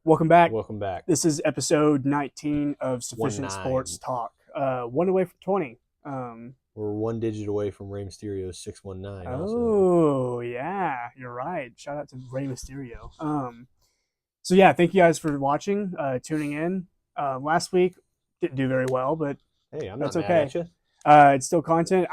Welcome back. Welcome back. This is episode 19 of Sufficient 19. Sports Talk. One away from 20. We're one digit away from Rey Mysterio's 619. Yeah, you're right. Shout out to Rey Mysterio. So yeah, thank you guys for watching, tuning in. Last week didn't do very well, but Hey, I'm that's not okay. mad at you. It's still content.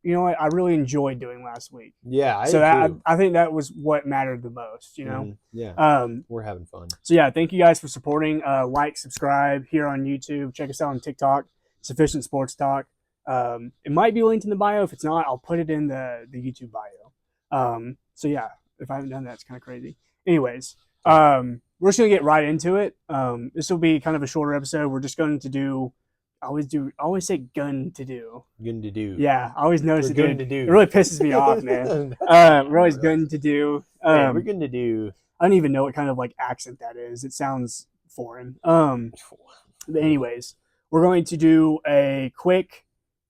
You know what? I really enjoyed doing last week. Yeah, I So did too. I think that was what mattered the most. You know. Yeah, we're having fun. So yeah, thank you guys for supporting. Like, subscribe here on YouTube. Check us out on TikTok, Sufficient Sports Talk. It might be linked in the bio. If it's not, I'll put it in the YouTube bio. So yeah, if I haven't done that, it's kind of crazy. Anyways, we're just gonna get right into it. This will be kind of a shorter episode. We're just going to do. I always say gun to do. Gun to do. Yeah, I always notice We're gun to do. It really pisses me off, man. We're always gun to do. Hey, we're gun to do. I don't even know what kind of like accent that is. It sounds foreign. But anyways, we're going to do a quick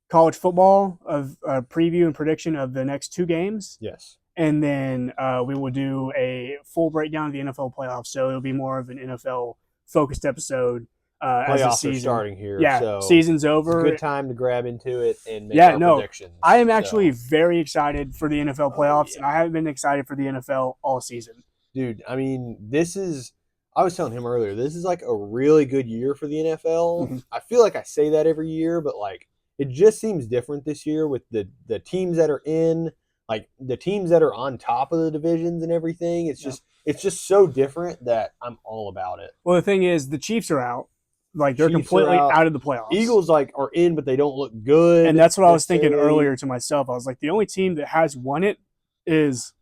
college football of preview and prediction of the next two games. Yes. And then we will do a full breakdown of the NFL playoffs. So it'll be more of an NFL focused episode. As the season Playoffs are starting here. Yeah, so season's over. It's a good time to grab into it and make our predictions. I am actually very excited for the NFL playoffs, and I haven't been excited for the NFL all season. Dude, I mean, I was telling him earlier, this is like a really good year for the NFL. Mm-hmm. I feel like I say that every year, but like it just seems different this year with the teams that are in, like the teams that are on top of the divisions and everything. It's just so different that I'm all about it. Well, the thing is, the Chiefs are out. Like, they're completely out of the playoffs. Eagles like are in, but they don't look good. And that's what I was thinking earlier to myself. I was like, the only team that has won it is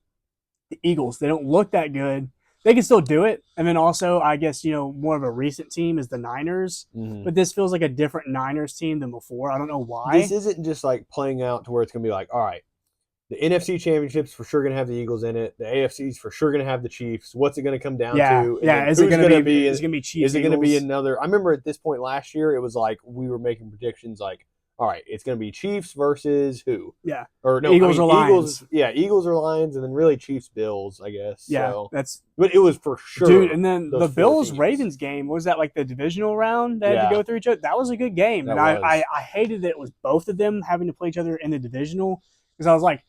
the Eagles. They don't look that good. They can still do it. And then also, I guess, more of a recent team is the Niners. Mm-hmm. But this feels like a different Niners team than before. I don't know why. This isn't just like playing out to where it's going to be like, all right, the NFC Championship's for sure going to have the Eagles in it. The AFC's for sure going to have the Chiefs. What's it going to come down to? Yeah, is it going to be? Is it going to be Chiefs? Is it going to be another? I remember at this point last year, it was like we were making predictions like, all right, it's going to be Chiefs versus who? Yeah, or no, Eagles or Lions. Eagles or Lions, and then really Chiefs Bills, I guess. Yeah, so, that's. But it was for sure, dude. And then the Bills Ravens game, what was that, like the divisional round that had to go through each other? That was a good game, and I hated that it was both of them having to play each other in the divisional because I was like,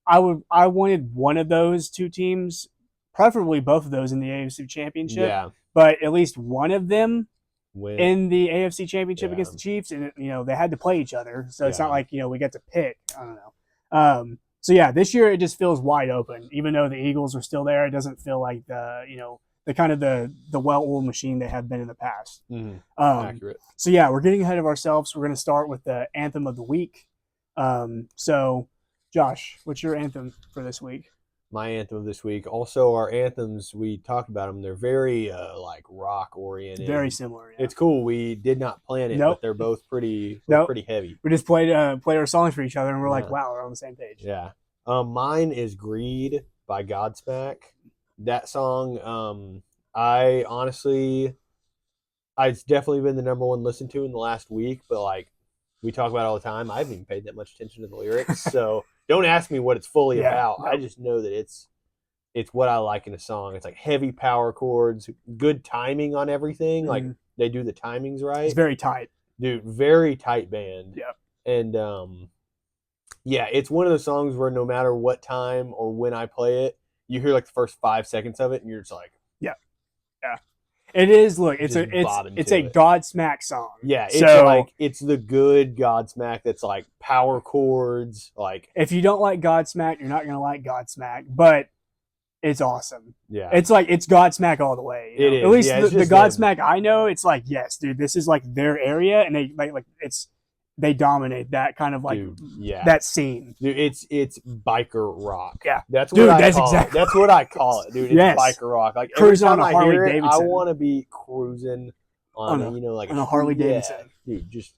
I wanted one of those two teams, preferably both of those in the AFC Championship. Yeah. But at least one of them in the AFC Championship against the Chiefs, and they had to play each other. So it's not like we get to pick. I don't know. So yeah, this year it just feels wide open. Even though the Eagles are still there, it doesn't feel like the kind of the well-oiled machine they have been in the past. Mm-hmm. Accurate. So yeah, we're getting ahead of ourselves. We're going to start with the anthem of the week. So. Josh, what's your anthem for this week? My anthem of this week. Also, our anthems, we talked about them. They're very like rock oriented. Very similar. Yeah. It's cool. We did not plan it, but they're both pretty heavy. We just played our songs for each other, and we're like, wow, we're on the same page. Yeah. Mine is "Greed" by Godsmack. That song, I honestly, it's definitely been the number one listened to in the last week. But like we talk about it all the time, I haven't even paid that much attention to the lyrics, so. Don't ask me what it's fully about. No. I just know that it's what I like in a song. It's like heavy power chords, good timing on everything. Mm-hmm. Like they do the timings right. It's very tight. Dude, very tight band. Yeah. And it's one of those songs where no matter what time or when I play it, you hear like the first 5 seconds of it and you're just like, yeah. It is. Look, it's a Godsmack song. Yeah, it's the good Godsmack that's like power chords. Like if you don't like Godsmack, you're not gonna like Godsmack, but it's awesome. Yeah, it's Godsmack all the way. It is. At least the Godsmack I know, it's like yes, dude, this is like their area, and they dominate that kind of like that scene. Dude, it's biker rock. Yeah, that's what I call it. That's what I call it, dude. It's biker rock. Like cruising every time on a Harley Davidson. I want to be cruising on a Harley Davidson. Dude, just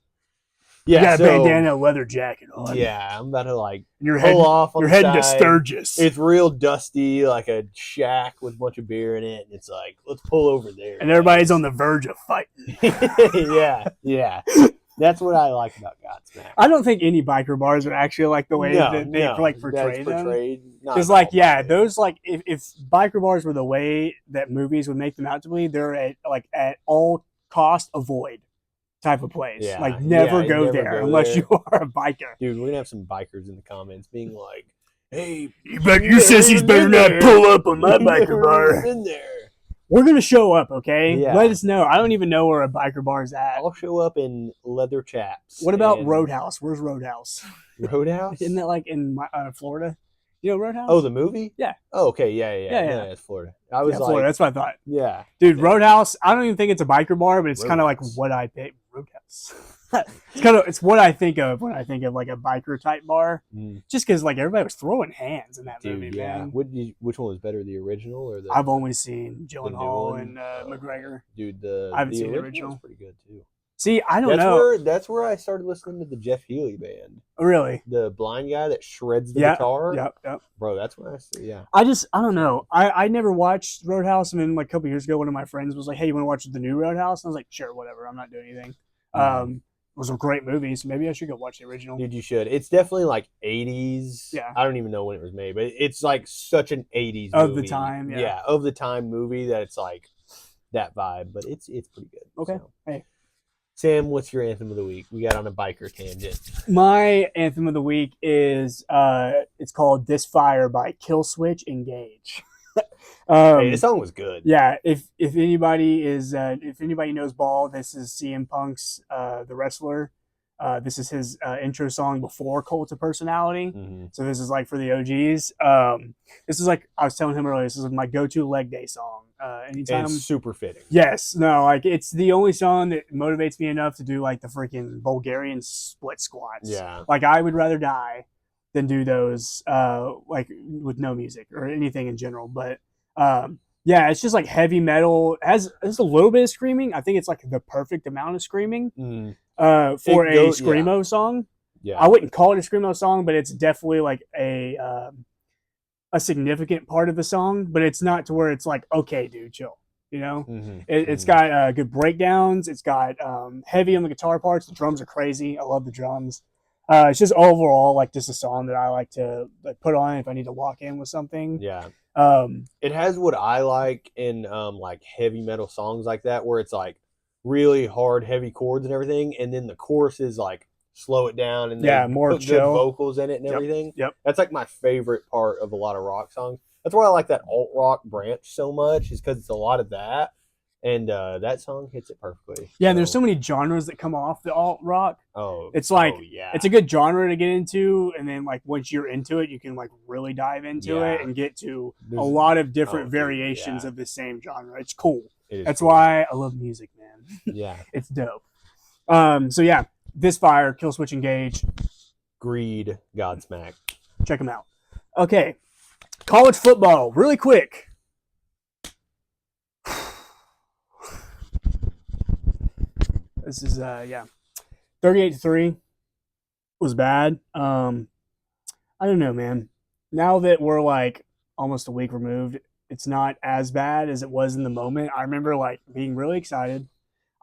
you got a bandana, leather jacket on. Yeah, I'm about to pull off. You're heading to Sturgis. It's real dusty, like a shack with a bunch of beer in it. And it's like, let's pull over there. And everybody's on the verge of fighting. Yeah. That's what I like about Godsmack. I don't think any biker bars are actually like the way that they like portray them. Because like, yeah, those like if biker bars were the way that movies would make them out to be, they're at all cost avoid type of place. Yeah, like never go there unless you are a biker. Dude, we're gonna have some bikers in the comments being like, "Hey, you sissies better not pull up on my biker bar." In there. We're gonna show up, okay? Yeah. Let us know. I don't even know where a biker bar is at. I'll show up in leather chaps. What about Roadhouse? Where's Roadhouse? Roadhouse? Isn't that like in Florida? You know Roadhouse? Oh, the movie? Yeah. Oh, okay. Yeah. It's Florida. I was like, Florida. That's what I thought. Yeah, dude. Roadhouse. I don't even think it's a biker bar, but it's kind of like what I think. Roadhouse. it's what I think of when I think of like a biker type bar. Just because like everybody was throwing hands in that movie, man. Which one was better, the original or the? I've only seen Gyllenhaal and McGregor. Dude, I haven't seen the original. Was pretty good too. See, I don't know. That's where I started listening to the Jeff Healey band. Oh, really? The blind guy that shreds the guitar. Yep. Bro, that's when I see. Yeah. I don't know. I never watched Roadhouse, and then like a couple years ago, one of my friends was like, "Hey, you want to watch the new Roadhouse?" And I was like, "Sure, whatever. I'm not doing anything." It was a great movie, so maybe I should go watch the original. Dude, you should. It's definitely like 80s. Yeah. I don't even know when it was made, but it's like such an 80s of movie. the time. Yeah, of the time movie that it's like that vibe, but it's pretty good. Okay. So. Hey. Sam, what's your anthem of the week? We got on a biker tangent. My anthem of the week is it's called "This Fire" by Killswitch Engage. Hey, the song was good. Yeah, if anybody knows ball, this is CM Punk's the wrestler. This is his intro song before Cult of Personality. Mm-hmm. So this is like for the OGs. This is like I was telling him earlier. This is my go-to leg day song. Anytime, and it's super fitting. Yes, no, like it's the only song that motivates me enough to do like the freaking Bulgarian split squats. Yeah, like I would rather die than do those like with no music or anything in general. But yeah, it's just like heavy metal. It's a little bit of screaming. I think it's like the perfect amount of screaming for a screamo song. Yeah, I wouldn't call it a screamo song, but it's definitely like a significant part of the song. But it's not to where it's like, okay, dude, chill. You know, it's got good breakdowns. It's got heavy on the guitar parts. The drums are crazy. I love the drums. It's just overall like just a song that I like to like put on if I need to walk in with something. Yeah. It has what I like in like heavy metal songs like that, where it's like really hard, heavy chords and everything, and then the chorus is like slow it down and more put chill good vocals in it and everything. Yep. That's like my favorite part of a lot of rock songs. That's why I like that alt rock branch so much, is because it's a lot of that. And that song hits it perfectly. Yeah, and there's so many genres that come off the alt rock. Oh, it's like it's a good genre to get into, and then like once you're into it, you can like really dive into it and get to a lot of different variations of the same genre. It's cool. That's cool. Why I love music, man. Yeah, it's dope. So yeah, This Fire, Killswitch Engage, Greed, Godsmack. Check them out. Okay, college football, really quick. This is 38-3 was bad. I don't know, man. Now that we're like almost a week removed, it's not as bad as it was in the moment. I remember like being really excited.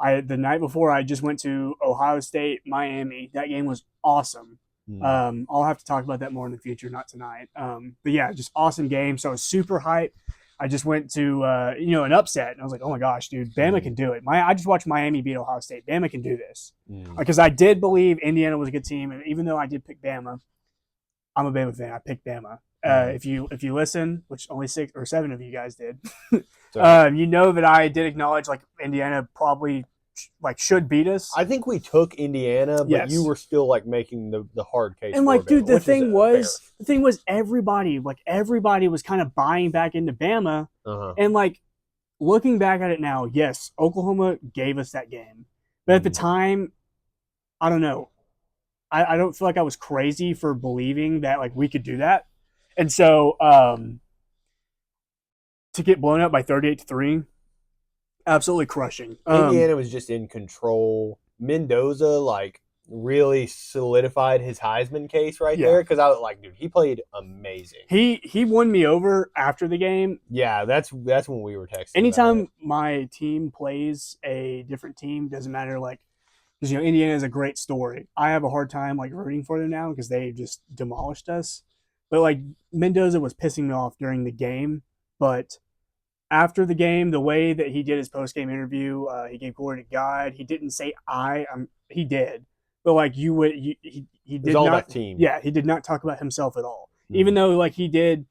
The night before I just went to Ohio State, Miami. That game was awesome. I'll have to talk about that more in the future, not tonight. But yeah, just awesome game. So I was super hyped. I just went to an upset, and I was like, "Oh my gosh, dude, Bama can do it." I just watched Miami beat Ohio State. Bama can do this because I did believe Indiana was a good team, and even though I did pick Bama, I'm a Bama fan. I picked Bama. If you listen, which only 6 or 7 of you guys did, you know that I did acknowledge like Indiana probably like should beat us. I think we took Indiana, but you were still like making the hard case. And like, dude, the thing was everybody was kind of buying back into Bama, and like looking back at it now, yes, Oklahoma gave us that game, but at the time, I don't know. I don't feel like I was crazy for believing that like we could do that, and so to get blown up by 38-3. Absolutely crushing. Indiana was just in control. Mendoza like really solidified his Heisman case there, because I was like, dude, he played amazing. He won me over after the game. Yeah, that's when we were texting. Anytime my team plays a different team, doesn't matter like because Indiana is a great story. I have a hard time like rooting for them now because they just demolished us. But like Mendoza was pissing me off during the game, but after the game, the way that he did his post game interview, he gave glory to God. He didn't say I. He did, but like you would, he did all not. that team. Yeah, he did not talk about himself at all. Even though like he did,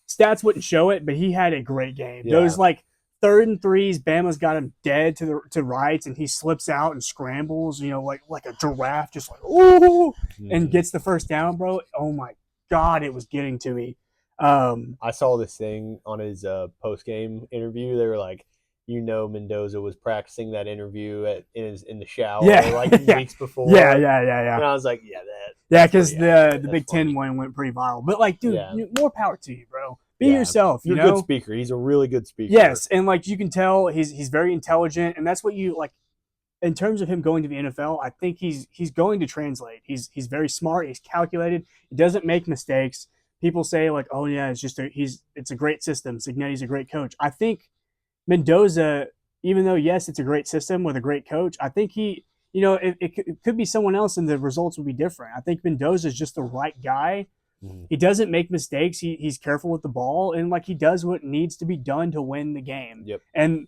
stats wouldn't show it, but he had a great game. Yeah. Those like 3rd and 3s, Bama's got him dead to rights, and he slips out and scrambles. Like a giraffe, just like ooh, and gets the first down, bro. Oh my God, it was getting to me. I saw this thing on his post game interview. They were like, Mendoza was practicing that interview in the shower weeks before. Yeah. And I was like, because the Big Ten one went pretty viral. But like, dude, more power to you, bro. Be yourself. You're a good speaker. He's a really good speaker. Yes, and like you can tell, he's very intelligent, and that's what you like. In terms of him going to the NFL, I think he's going to translate. He's very smart. He's calculated. He doesn't make mistakes. People say like, oh yeah, it's a great system. Signetti's a great coach. I think Mendoza, even though yes, it's a great system with a great coach, I think it could be someone else and the results would be different. I think Mendoza is just the right guy. He doesn't make mistakes. He's careful with the ball, and like he does what needs to be done to win the game. Yep. And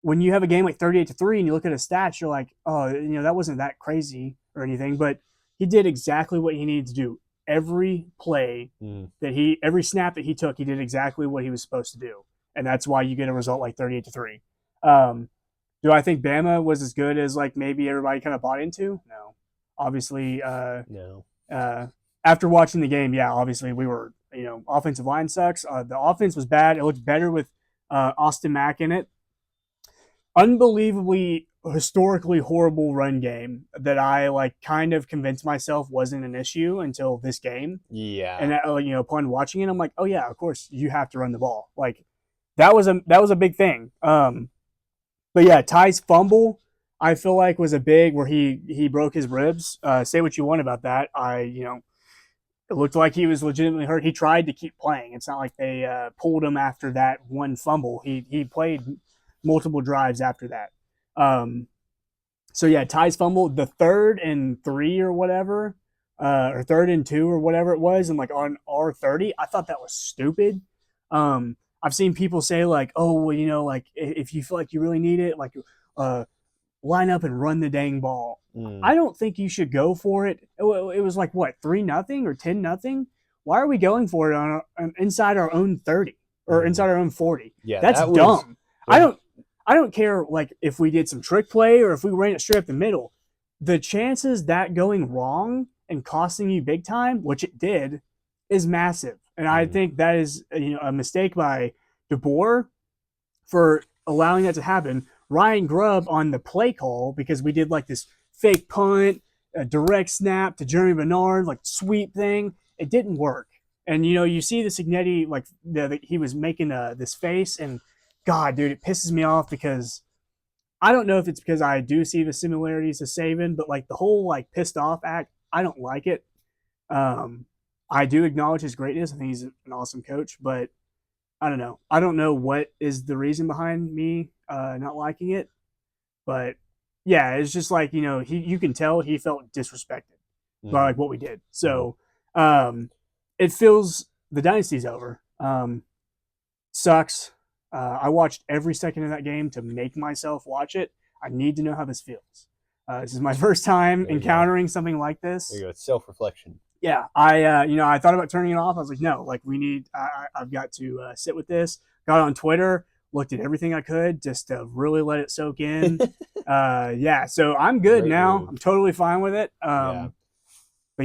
when you have a game like 38-3 and you look at his stats, you're like, oh, that wasn't that crazy or anything, but he did exactly what he needed to do. Every play every snap that he took, he did exactly what he was supposed to do. And that's why you get a result like 38-3. Do I think Bama was as good as like maybe everybody kind of bought into? No. Obviously, no. After watching the game, yeah, obviously we were, offensive line sucks. The offense was bad. It looked better with Austin Mack in it. Unbelievably, historically horrible run game that I like kind of convinced myself wasn't an issue until this game. Yeah. And upon watching it, I'm like, oh yeah, of course you have to run the ball. Like that was a big thing. But yeah, Ty's fumble, I feel like was a big where he broke his ribs. Say what you want about that. It looked like he was legitimately hurt. He tried to keep playing. It's not like they pulled him after that one fumble. He played multiple drives after that. So yeah, Ty's fumble, the 3rd and 3 or whatever, or 3rd and 2 or whatever it was, and like on R30, I thought that was stupid. I've seen people say like, oh, well, like if you feel like you really need it, like line up and run the dang ball. I don't think you should go for it. It was like what 3-0 or 10-0. Why are we going for it on inside our own 30 or inside our own 40? Yeah, that's dumb. I don't care like if we did some trick play or if we ran it straight up the middle. The chances that going wrong and costing you big time, which it did, is massive. And I think that is a mistake by DeBoer for allowing that to happen. Ryan Grubb on the play call, because we did like this fake punt, a direct snap to Jeremy Bernard, like sweep thing. It didn't work. And you see the Signetti, like he was making this face, and God, dude, it pisses me off because I don't know if it's because I do see the similarities to Saban, but like the whole like pissed off act, I don't like it. I do acknowledge his greatness. I think he's an awesome coach, but I don't know. I don't know what is the reason behind me not liking it, but yeah, it's just like you can tell he felt disrespected by like what we did. So it feels the dynasty's over. Sucks. I watched every second of that game to make myself watch it. I need to know how this feels. This is my first time encountering something like this. There you go. It's self-reflection. Yeah, I thought about turning it off. I was like, no, like I've got to sit with this. Got on Twitter, looked at everything I could just to really let it soak in. So I'm good Great now. Move. I'm totally fine with it. But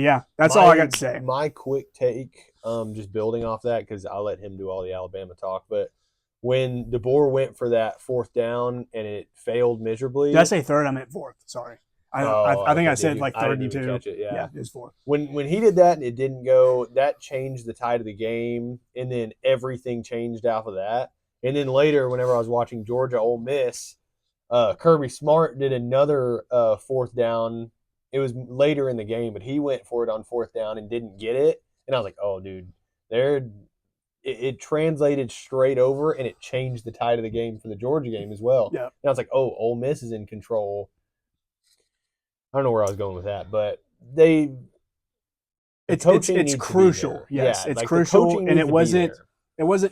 yeah, that's all I got to say. My quick take, just building off that, because I'll let him do all the Alabama talk, but when DeBoer went for that 4th down and it failed miserably. Did I say 3rd? I meant 4th. Sorry. I think I said like 32. Yeah, it was 4th. When he did that and it didn't go, that changed the tide of the game, and then everything changed off of that. And then later, whenever I was watching Georgia Ole Miss, Kirby Smart did another 4th down. It was later in the game, but he went for it on 4th down and didn't get it. And I was like, oh, dude, it translated straight over, and it changed the tide of the game for the Georgia game as well. Yeah. And I was like, oh, Ole Miss is in control. I don't know where I was going with that, but it's crucial. Yes, yeah, it's like crucial, and it wasn't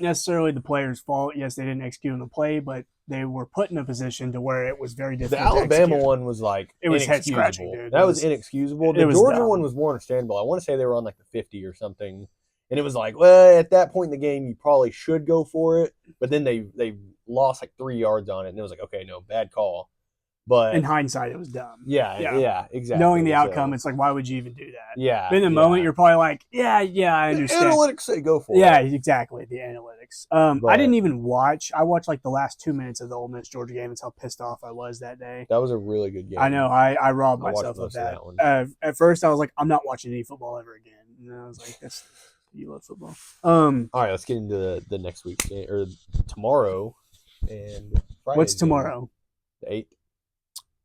necessarily the players' fault. Yes, they didn't execute on the play, but they were put in a position to where it was very difficult. The Alabama to execute. one was like it was inexcusable. head scratching, dude. That was inexcusable. The it was Georgia dumb. one was more understandable. I want to say they were on like the 50 or something, and it was like, well, at that point in the game, you probably should go for it, but then they lost like 3 yards on it, and it was like, okay, no, bad call. But in hindsight, it was dumb. Yeah, exactly. Knowing the outcome, it's like, why would you even do that? Yeah. But in the moment, you're probably like, yeah, I understand. The analytics say go for it. Yeah, exactly. The analytics. I didn't even watch. I watched like the last 2 minutes of the Ole Miss Georgia game. It's how pissed off I was that day. That was a really good game. I know. I robbed myself of that. At first, I was like, I'm not watching any football ever again. And I was like, you love football. All right, let's get into the next week's game, or tomorrow and Friday. What's tomorrow? The 8th.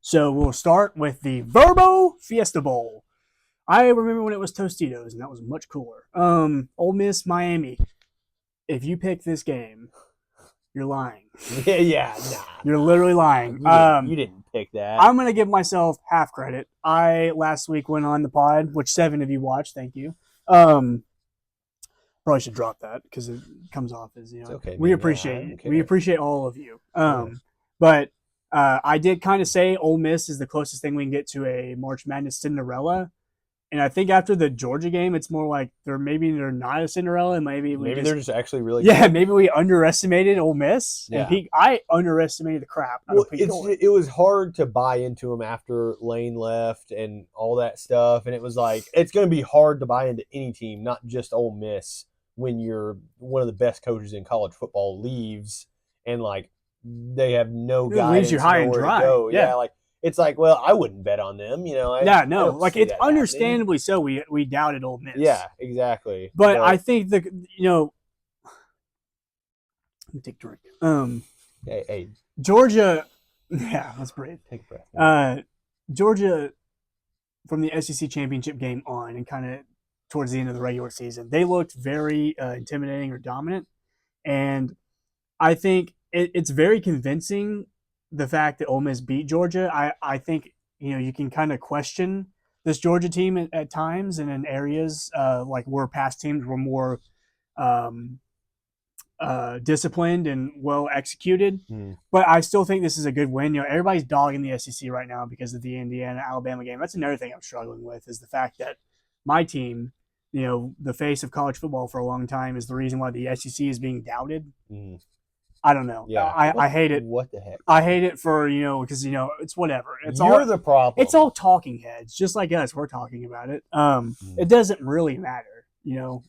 So we'll start with the Verbo Fiesta Bowl. I remember when it was Tostitos, and that was much cooler. Ole Miss, Miami. If you pick this game, you're lying. Yeah, nah. You're literally lying. You didn't pick that. I'm going to give myself half credit. I last week went on the pod, which 7 of you watched. Thank you. Probably should drop that because it comes off as, it's okay, we appreciate all of you. But I did kind of say Ole Miss is the closest thing we can get to a March Madness Cinderella. And I think after the Georgia game, it's more like they're not a Cinderella, and maybe they're just actually really good. good. Maybe we underestimated Ole Miss. Yeah. And I underestimated the crap out of Pete Doyle. It was hard to buy into them after Lane left and all that stuff, and it was like it's going to be hard to buy into any team, not just Ole Miss, when you're one of the best coaches in college football leaves and like they have no guidance. It leaves you high and dry. Go. Yeah, like. It's like, well, I wouldn't bet on them, Like it's understandably so. We doubted Ole Miss. Yeah, exactly. But I think let me take a drink. Hey, Georgia. Yeah, let's breathe. Take a breath. Georgia, from the SEC championship game on, and kind of towards the end of the regular season, they looked very intimidating or dominant, and I think it's very convincing. The fact that Ole Miss beat Georgia, I think you can kind of question this Georgia team at times and in areas like where past teams were more disciplined and well executed. But I still think this is a good win. Everybody's dogging the SEC right now because of the Indiana-Alabama game. That's another thing I'm struggling with is the fact that my team, the face of college football for a long time, is the reason why the SEC is being doubted. I don't know. Yeah, I hate it. What the heck? I hate it for because it's whatever. You're the problem. It's all talking heads, just like us. We're talking about it. It doesn't really matter.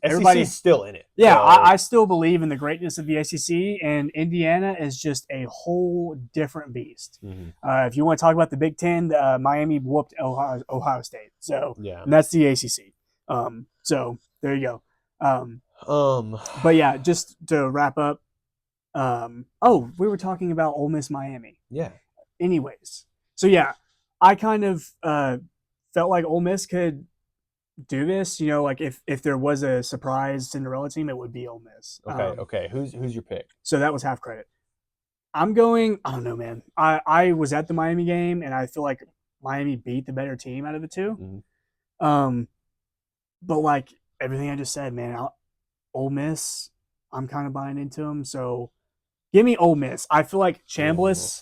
Everybody's still in it. Yeah, so. I still believe in the greatness of the SEC, and Indiana is just a whole different beast. If you want to talk about the Big Ten, Miami whooped Ohio State. So and that's the ACC. So there you go. But yeah, just to wrap up. We were talking about Ole Miss Miami. Yeah. Anyways, so yeah, I kind of felt like Ole Miss could do this. Like if there was a surprise Cinderella team, it would be Ole Miss. Okay. Who's your pick? So that was half credit. I'm going. I don't know, man. I was at the Miami game, and I feel like Miami beat the better team out of the two. But like everything I just said, man, Ole Miss, I'm kind of buying into them. So. Give me Ole Miss. I feel like Chambliss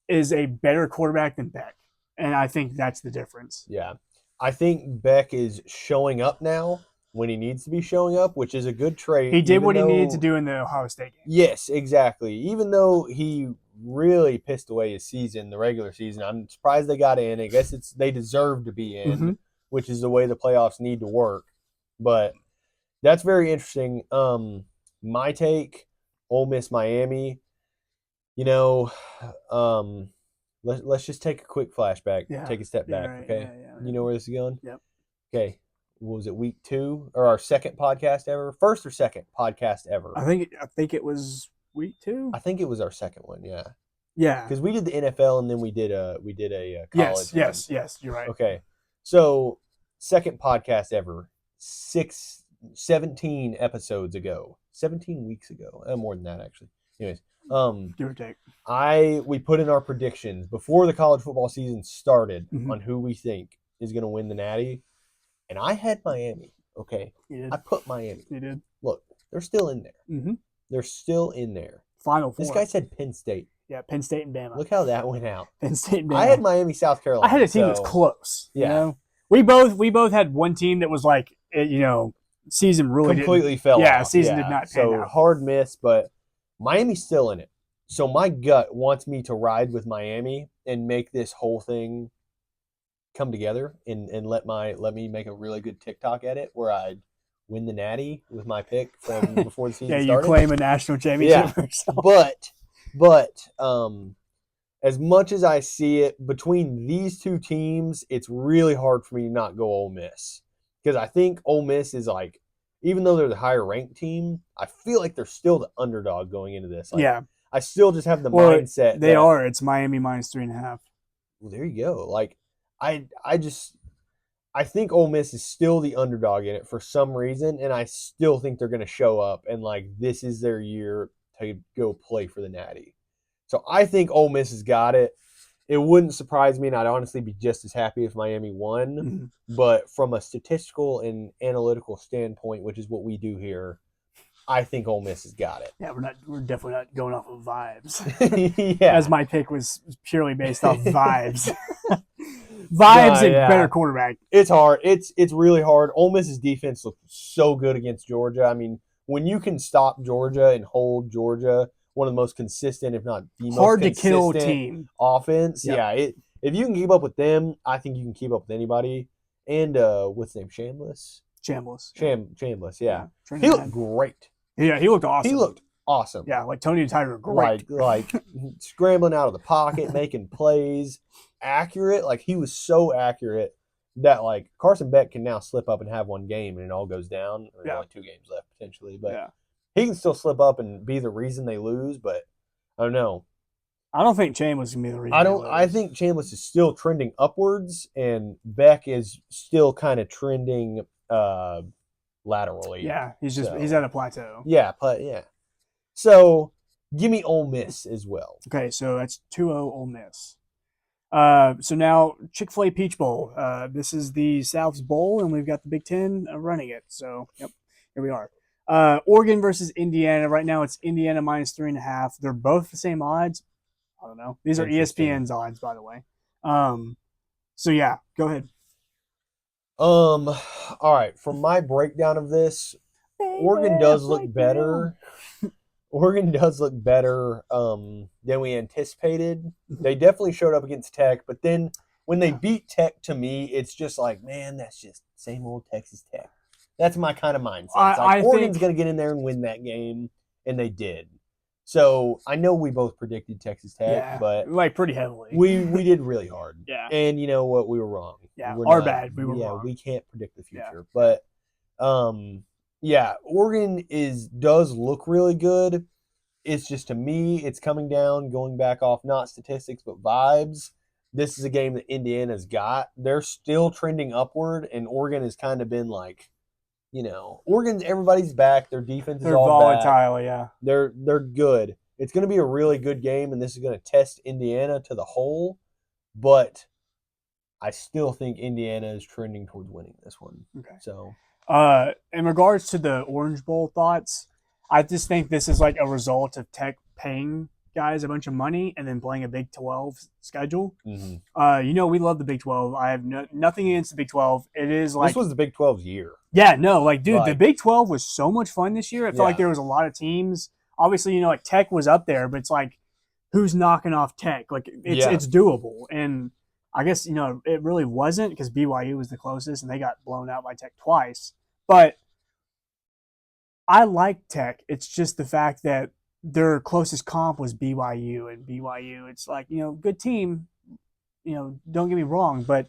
is a better quarterback than Beck, and I think that's the difference. Yeah. I think Beck is showing up now when he needs to be showing up, which is a good trait. He did what he needed to do in the Ohio State game. Yes, exactly. Even though he really pissed away his season, the regular season, I'm surprised they got in. I guess they deserve to be in, which is the way the playoffs need to work. But that's very interesting. My take. Ole Miss, Miami, let's just take a quick flashback, take a step back, okay? You know where this is going? Yep. Okay, what was it, week 2 or our second podcast ever? First or second podcast ever? I think it was week 2. I think it was our second one, yeah. Yeah. Because we did the NFL and then we did a college. Yes, you're right. Okay, so second podcast ever, 17 episodes ago. 17 weeks ago. More than that, actually. Anyways, Give or take. We put in our predictions before the college football season started on who we think is going to win the Natty, and I had Miami. Okay, you did. I put Miami. You did. Look, they're still in there. Mm-hmm. They're still in there. Final four. This guy said Penn State. Yeah, Penn State and Bama. Look how that went out. Penn State and Bama. I had Miami, South Carolina. I had a team that's close. Yeah. You know? We both had one team that was like, season really completely fell off. Yeah, season did not pan out. Hard miss, but Miami's still in it. So my gut wants me to ride with Miami and make this whole thing come together and let me make a really good TikTok edit where I win the Natty with my pick from before the season started. Yeah, you claim a national championship for yourself. But as much as I see it between these two teams, it's really hard for me to not go Ole Miss. Because I think Ole Miss is like, even though they're the higher ranked team, I feel like they're still the underdog going into this. Like, yeah. I still just have the mindset. They are. It's Miami minus 3.5. Well, there you go. Like, I think Ole Miss is still the underdog in it for some reason, and I still think they're going to show up and, like, this is their year to go play for the Natty. So I think Ole Miss has got it. It wouldn't surprise me, and I'd honestly be just as happy if Miami won. Mm-hmm. But from a statistical and analytical standpoint, which is what we do here, I think Ole Miss has got it. Yeah, we're definitely not going off of vibes. Yeah. As my pick was purely based off vibes. Vibes and better quarterback. It's hard. It's really hard. Ole Miss's defense looked so good against Georgia. I mean, when you can stop Georgia and hold Georgia, one of the most consistent, if not the hard most to kill team offense. Yep. If you can keep up with them, I think you can keep up with anybody. And what's his name? Chambliss, yeah. He looked great. Yeah, he looked awesome. Yeah, like Tony and Tiger, great. Like scrambling out of the pocket, making plays, accurate. Like he was so accurate that like Carson Beck can now slip up and have one game and it all goes down. There's only 2 games left potentially, but he can still slip up and be the reason they lose. But I don't know. I don't think Chambliss can be the reason. I think Chambliss is still trending upwards, and Beck is still kind of trending laterally. Yeah, he's at a plateau. Yeah, So give me Ole Miss as well. Okay, so that's 2-0 Ole Miss. So now Chick-fil-A Peach Bowl. This is the South's bowl, and we've got the Big Ten running it. So yep, here we are. Oregon versus Indiana. Right now it's Indiana minus 3.5. They're both the same odds. I don't know. These are ESPN's odds, by the way. So yeah, go ahead. All right. For my breakdown of this, Oregon does look better. Oregon does look better than we anticipated. They definitely showed up against Tech, but then when they beat Tech, to me, it's just like, man, that's just same old Texas Tech. That's my kind of mindset. It's like Oregon's going to get in there and win that game, and they did. So I know we both predicted Texas Tech, but like pretty heavily. We did really hard. Yeah. And you know what? We were wrong. Yeah, bad. We were wrong. We can't predict the future. Yeah. But Oregon does look really good. It's just, to me, it's coming down, going back off not statistics but vibes. This is a game that Indiana's got. They're still trending upward, and Oregon has kind of been like, everybody's back. Their defense is all volatile, back. Yeah. They're good. It's going to be a really good game, and this is going to test Indiana to the whole. But I still think Indiana is trending towards winning this one. Okay. So, in regards to the Orange Bowl thoughts, I just think this is like a result of Tech paying guys a bunch of money and then playing a Big 12 schedule. Mm-hmm. We love the Big 12. I have nothing against the Big 12. It is like, this was the Big 12's year. Yeah, no, like, dude, the Big 12 was so much fun this year. It felt like there was a lot of teams. Obviously, like Tech was up there, but it's like, who's knocking off Tech? Like, it's doable. And I guess, it really wasn't, because BYU was the closest and they got blown out by Tech twice. But I like Tech. It's just the fact that their closest comp was BYU, and BYU, it's like, good team. Don't get me wrong, but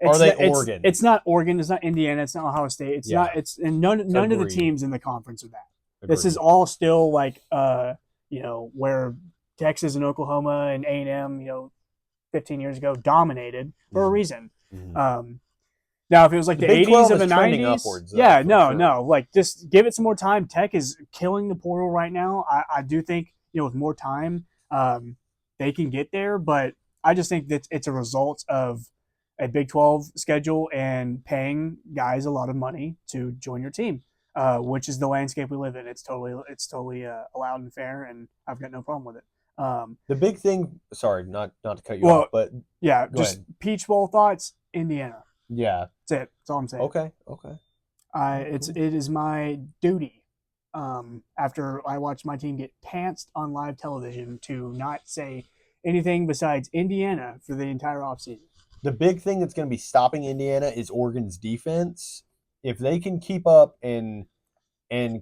Oregon? It's not Oregon. It's not Indiana. It's not Ohio State. It's not. It's and none of the teams in the conference are that. Agreed. This is all still like where Texas and Oklahoma and A&M 15 years ago dominated for a reason. Mm-hmm. Now, if it was like the 80s or the 90s, upwards, no, like just give it some more time. Tech is killing the portal right now. I do think with more time, they can get there. But I just think that it's a result of a Big 12 schedule and paying guys a lot of money to join your team, which is the landscape we live in. It's totally allowed and fair, and I've got no problem with it. The big thing, sorry, not to cut you off, but yeah, just ahead. Peach Bowl thoughts, Indiana. Yeah, that's it. That's all I'm saying. Okay. It is my duty, after I watch my team get pantsed on live television, to not say anything besides Indiana for the entire offseason. The big thing that's going to be stopping Indiana is Oregon's defense. If they can keep up and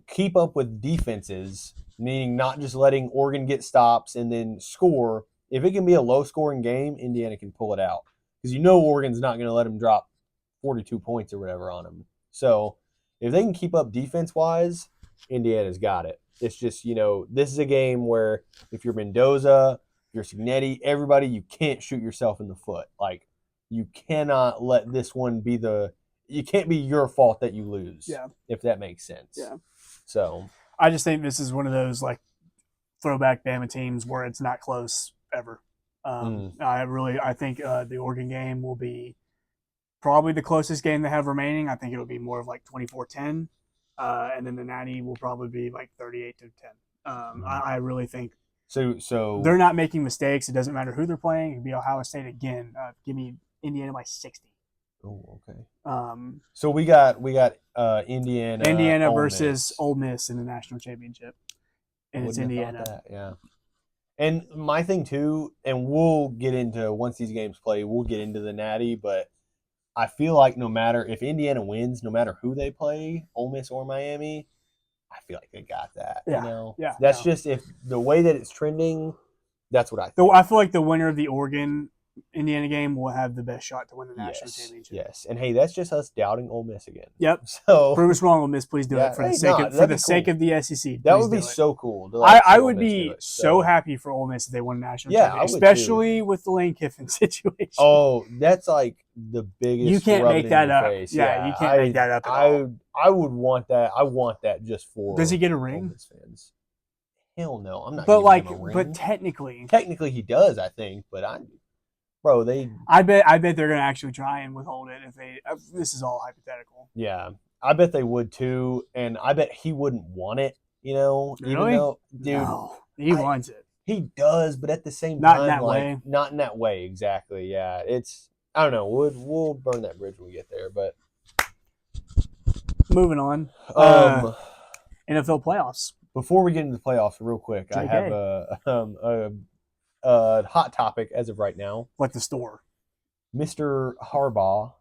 keep up with defenses, meaning not just letting Oregon get stops and then score, if it can be a low-scoring game, Indiana can pull it out. Because Oregon's not going to let them drop 42 points or whatever on them. So if they can keep up defense-wise, Indiana's got it. It's just, this is a game where if you're Mendoza, if you're Signetti, everybody, you can't shoot yourself in the foot. Like, you cannot let this one be it can't be your fault that you lose. Yeah. If that makes sense. Yeah. So I just think this is one of those like throwback Bama teams where it's not close ever. I think the Oregon game will be probably the closest game they have remaining. I think it'll be more of like 24-10. And then the Natty will probably be like 38-10. I really think so they're not making mistakes. It doesn't matter who they're playing. It could be Ohio State again. Give me Indiana by 60. Oh, okay. So we got Indiana versus Ole Miss in the national championship, and it's Indiana. Yeah. And my thing too, and we'll get into once these games play, we'll get into the Natty, but I feel like no matter if Indiana wins, no matter who they play, Ole Miss or Miami, I feel like they got that. Yeah. Yeah. That's just if the way that it's trending, that's what I think. So I feel like the winner of the Oregon Indiana game will have the best shot to win the national championship. Yes, and hey, that's just us doubting Ole Miss again. Yep. So prove us wrong, Ole Miss. Please do it for the sake of the SEC. That would be so cool. I would be so happy for Ole Miss if they won a national championship, especially with the Lane Kiffin situation. Oh, that's like the biggest. You can't make that up. Yeah, you can't make that up at all. I would want that. I want that just for. Does he get a ring? Ole Miss fans. Hell no, I'm not. But him a ring. But technically he does. I think, but I bet they're gonna actually try and withhold it if they. This is all hypothetical. Yeah, I bet they would too, and I bet he wouldn't want it. Really? Even though, dude, no, he wants it. He does, but at the same time, not in that way. Exactly. Yeah, it's. I don't know. We'll burn that bridge when we get there, but moving on. NFL playoffs. Before we get into the playoffs, real quick, I have a hot topic as of right now. Like the store. Mr. Harbaugh,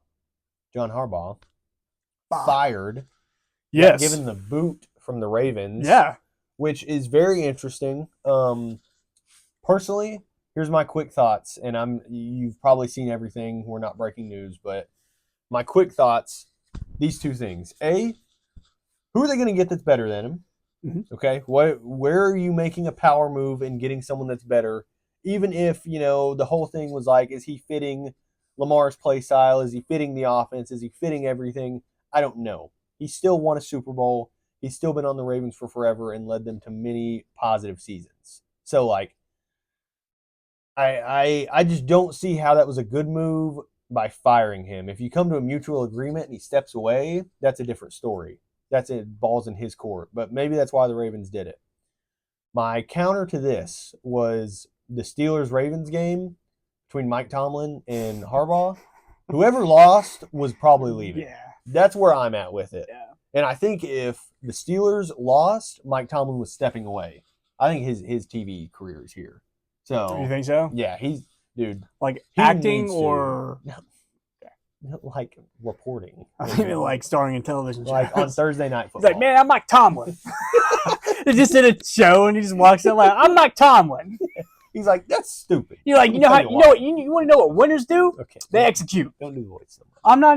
John Harbaugh, fired. Yes. Given the boot from the Ravens. Yeah. Which is very interesting. Personally, here's my quick thoughts, and you've probably seen everything. We're not breaking news, but my quick thoughts, these two things. A, who are they going to get that's better than him? Mm-hmm. Okay. Where are you making a power move and getting someone that's better? Even if, the whole thing was like, is he fitting Lamar's play style? Is he fitting the offense? Is he fitting everything? I don't know. He still won a Super Bowl. He's still been on the Ravens for forever and led them to many positive seasons. So, I just don't see how that was a good move by firing him. If you come to a mutual agreement and he steps away, that's a different story. That's it. Ball's in his court. But maybe that's why the Ravens did it. My counter to this was the Steelers-Ravens game between Mike Tomlin and Harbaugh. Whoever lost was probably leaving. Yeah. That's where I'm at with it. Yeah. And I think if the Steelers lost, Mike Tomlin was stepping away. I think his TV career is here. So you think so? Yeah, dude. Like acting or like reporting. I think like starring in television shows. Like on Thursday Night Football. He's like, man, I'm Mike Tomlin. They just did a show and he just walks in like, I'm Mike Tomlin. He's like, that's stupid. You're like, you want to know what winners do? Okay. They execute. Don't do the voice so much. I'm not.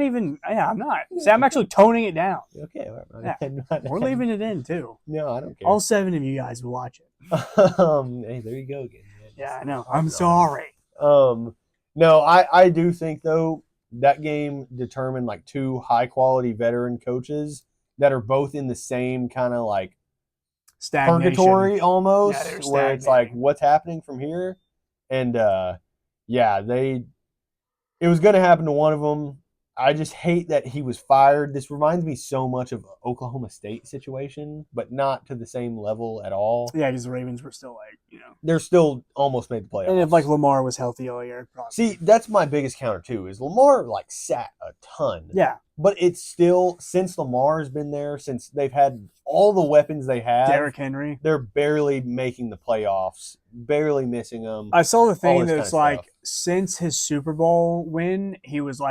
See, I'm actually toning it down. Okay. Yeah. We're leaving it in too. No, I don't care. All 7 of you guys will watch it. Hey, there you go again. Man. Yeah, I know. I'm sorry. No, I do think though that game determined like 2 high quality veteran coaches that are both in the same kind of like purgatory almost, Yeah, where it's like, what's happening from here? And it was going to happen to one of them. I just hate that he was fired. This reminds me so much of Oklahoma State situation, but not to the same level at all. Yeah, because the Ravens were still they're still almost made the playoffs. And if Lamar was healthy all year, probably. See, that's my biggest counter too. Is Lamar sat a ton? Yeah, but it's still, since Lamar's been there, since they've had all the weapons they have, Derrick Henry, they're barely making the playoffs, barely missing them. I saw the thing that's since his Super Bowl win, he was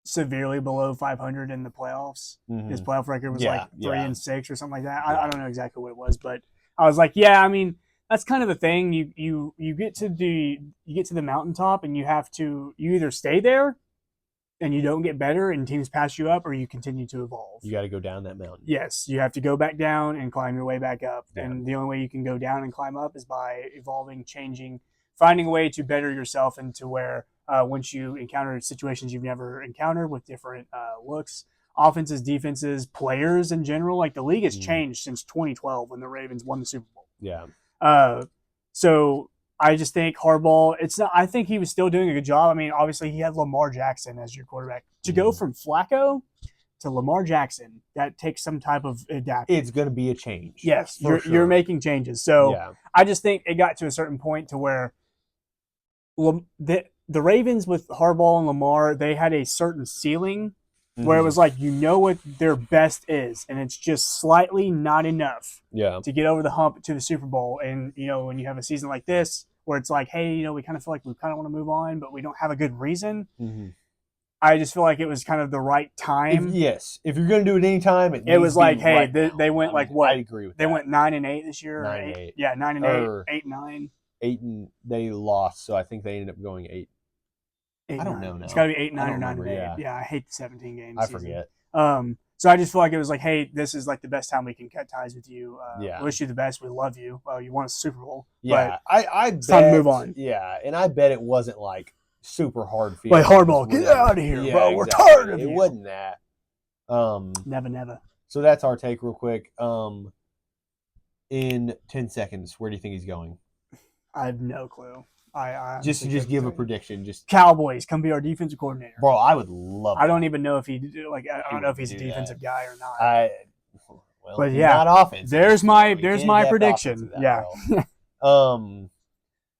severely below 500 in the playoffs. Mm-hmm. His playoff record was 3-6 or something like that. I don't know exactly what it was, but I was I mean, that's kind of the thing. You get to the mountaintop and you either stay there and you don't get better and teams pass you up, or you continue to evolve. You got to go down that mountain. Yes, you have to go back down and climb your way back up. Yeah. And the only way you can go down and climb up is by evolving, changing, finding a way to better yourself into where once you encounter situations you've never encountered with different looks, offenses, defenses, players in general. The league has changed since 2012 when the Ravens won the Super Bowl. Yeah. So I just think Harbaugh, I think he was still doing a good job. I mean, obviously he had Lamar Jackson as your quarterback. To go from Flacco to Lamar Jackson, that takes some type of adaptation. It's going to be a change. Yes, you're making changes. So I just think it got to a certain point to where the Ravens with Harbaugh and Lamar, they had a certain ceiling where it was what their best is, and it's just slightly not enough to get over the hump to the Super Bowl. And, when you have a season like this where it's hey, we kind of feel we kind of want to move on, but we don't have a good reason. Mm-hmm. I just feel it was kind of the right time. If you're going to do it anytime, it was hey, they went what? I agree with they went 9-8 this year. 9-8. Yeah, 9-8, 8-9. 8 and they lost, so I think they ended up going 8. I don't know now. It's got to be 8-9 or 9-8. Yeah, I hate the 17 games. I forget. So I just feel it was hey, this is the best time we can cut ties with you. Wish you the best. We love you. You won a Super Bowl. Yeah, I bet. It's time to move on. Yeah, and I bet it wasn't super hard feeling. Harbaugh, get out of here, bro. We're tired of you. It wasn't that. Never. So that's our take real quick. In 10 seconds, where do you think he's going? I have no clue. I just give a prediction. Just Cowboys, come be our defensive coordinator, bro. I would love. I don't even know if I don't know if he's a defensive guy or not. But yeah, not offense. There's my prediction. Yeah.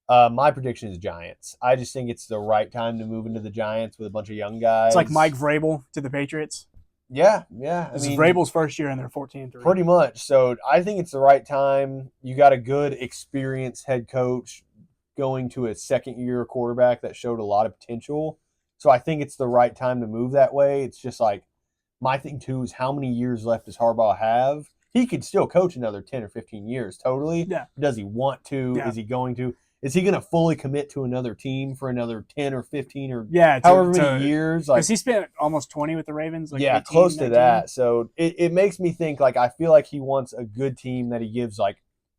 My prediction is Giants. I just think it's the right time to move into the Giants with a bunch of young guys. It's like Mike Vrabel to the Patriots. Yeah. This is Vrabel's first year, and they're 14-3. Pretty much. So I think it's the right time. You got a good, experienced head coach going to a second-year quarterback that showed a lot of potential. So I think it's the right time to move that way. It's just my thing, too, is how many years left does Harbaugh have? He could still coach another 10 or 15 years, totally. Yeah. Does he want to? Yeah. Is he going to? Is he going to fully commit to another team for another 10 or 15 or however many years? Because he spent almost 20 with the Ravens. 18, close to 19. That. So it makes me think I feel like he wants a good team that he gives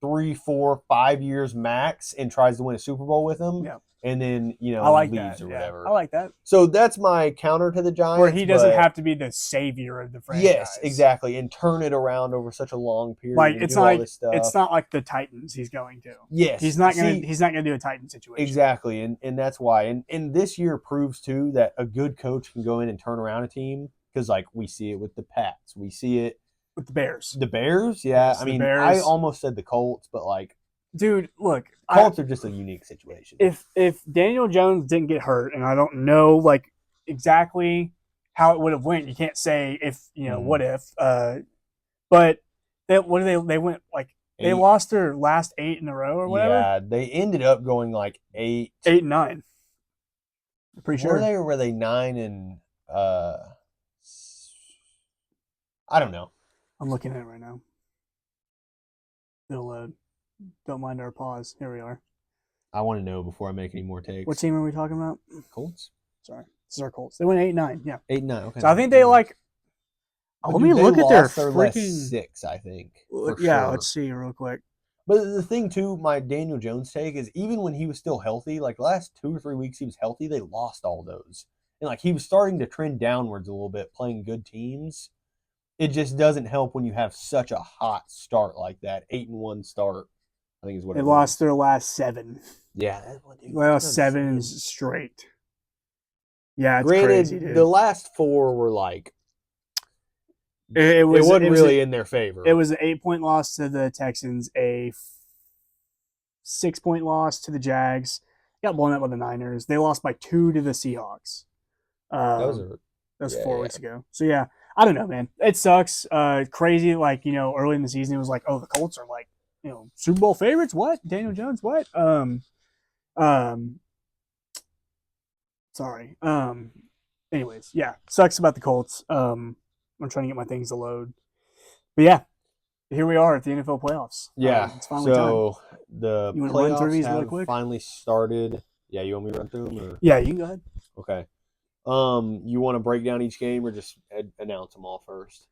3, 4, 5 years max and tries to win a Super Bowl with them. Yeah. And then, leaves or whatever. I like that. So that's my counter to the Giants. Where he doesn't have to be the savior of the franchise. Yes, exactly. And turn it around over such a long period. It's not like the Titans he's going to. Yes. He's not gonna do a Titan situation. Exactly. And that's why. And this year proves too that a good coach can go in and turn around a team. Because we see it with the Pats. We see it with the Bears. The Bears, yeah. Yes, I mean, I almost said the Colts, but dude, look, Colts are just a unique situation. If Daniel Jones didn't get hurt, and I don't know exactly how it would have went, you can't say if what if. But they went they lost their last 8 in a row or whatever. Yeah, they ended up going 8, 8-9. I'm pretty sure. Were they 9 and I don't know. I'm looking at it right now. It'll load. Don't mind our pause. Here we are. I want to know before I make any more takes. What team are we talking about? Colts. Sorry. This is our Colts. They went 8-9. Yeah. 8-9. Okay. So I think they let me look at their freaking 6, I think. Yeah, let's see real quick. But the thing too, my Daniel Jones take is even when he was still healthy, the last 2 or 3 weeks he was healthy, they lost all those. And he was starting to trend downwards a little bit, playing good teams. it just doesn't help when you have such a hot start like that. 8-1 start, I think is what they lost their last 7. Yeah, well, 7 straight. Yeah, it's granted, crazy, dude. The last 4 were like it wasn't really in their favor. It was an 8-point loss to the Texans, a 6-point loss to the Jags. Got blown out by the Niners. They lost by 2 to the Seahawks. That was 4 weeks ago. So yeah, I don't know, man. It sucks. Crazy. Like, early in the season, it was like, oh, the Colts are like, Super Bowl favorites. What? Daniel Jones? What? Sorry. Anyways, yeah, sucks about the Colts. I'm trying to get my things to load, but yeah, here we are at the NFL playoffs. Yeah, it's finally time. The playoffs have really finally started. Yeah, you want me to run through them? Or? Yeah, you can go ahead. Okay. You want to break down each game or just announce them all first?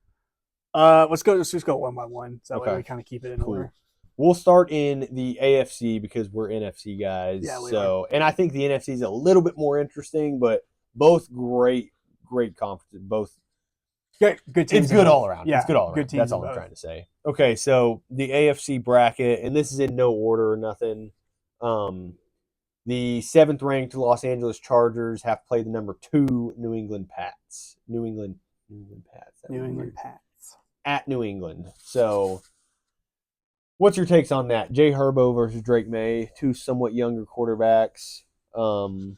Let's just go one by one. So that way we kind of keep it in order. We'll start in the AFC because we're NFC guys. Yeah, we are. And I think the NFC is a little bit more interesting, but both great conferences. Both good teams. It's good all around. Yeah, it's good all around. Good teams. That's all I'm trying to say. Okay, so the AFC bracket, and this is in no order or nothing. The 7th ranked Los Angeles Chargers have played the number 2 New England Pats. New England Pats. At New England. So what's your takes on that? Jay Herbo versus Drake May, 2 somewhat younger quarterbacks, and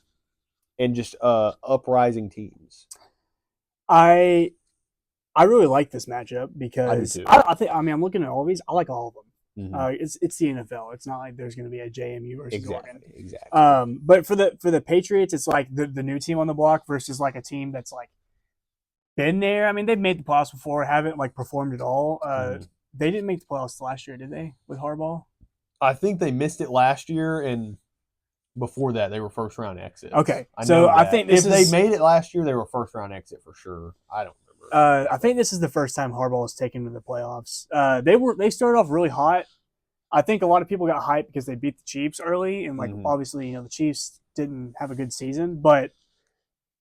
just uprising teams. I really like this matchup because I think I'm looking at all these. I like all of them. Mm-hmm. It's the NFL. It's not like there's going to be a JMU versus Oregon. Exactly. But for the Patriots, it's like the new team on the block versus like a team that's like been there. I mean, they've made the playoffs before, haven't like performed at all. They didn't make the playoffs last year, did they? With Harbaugh, I think they missed it last year, and before that, they were first round exits. Okay, I think if they made it last year, they were first round exit for sure. I don't remember. I think this is the first time Harbaugh was taken to the playoffs. They started off really hot. I think a lot of people got hyped because they beat the Chiefs early, and obviously, the Chiefs didn't have a good season. But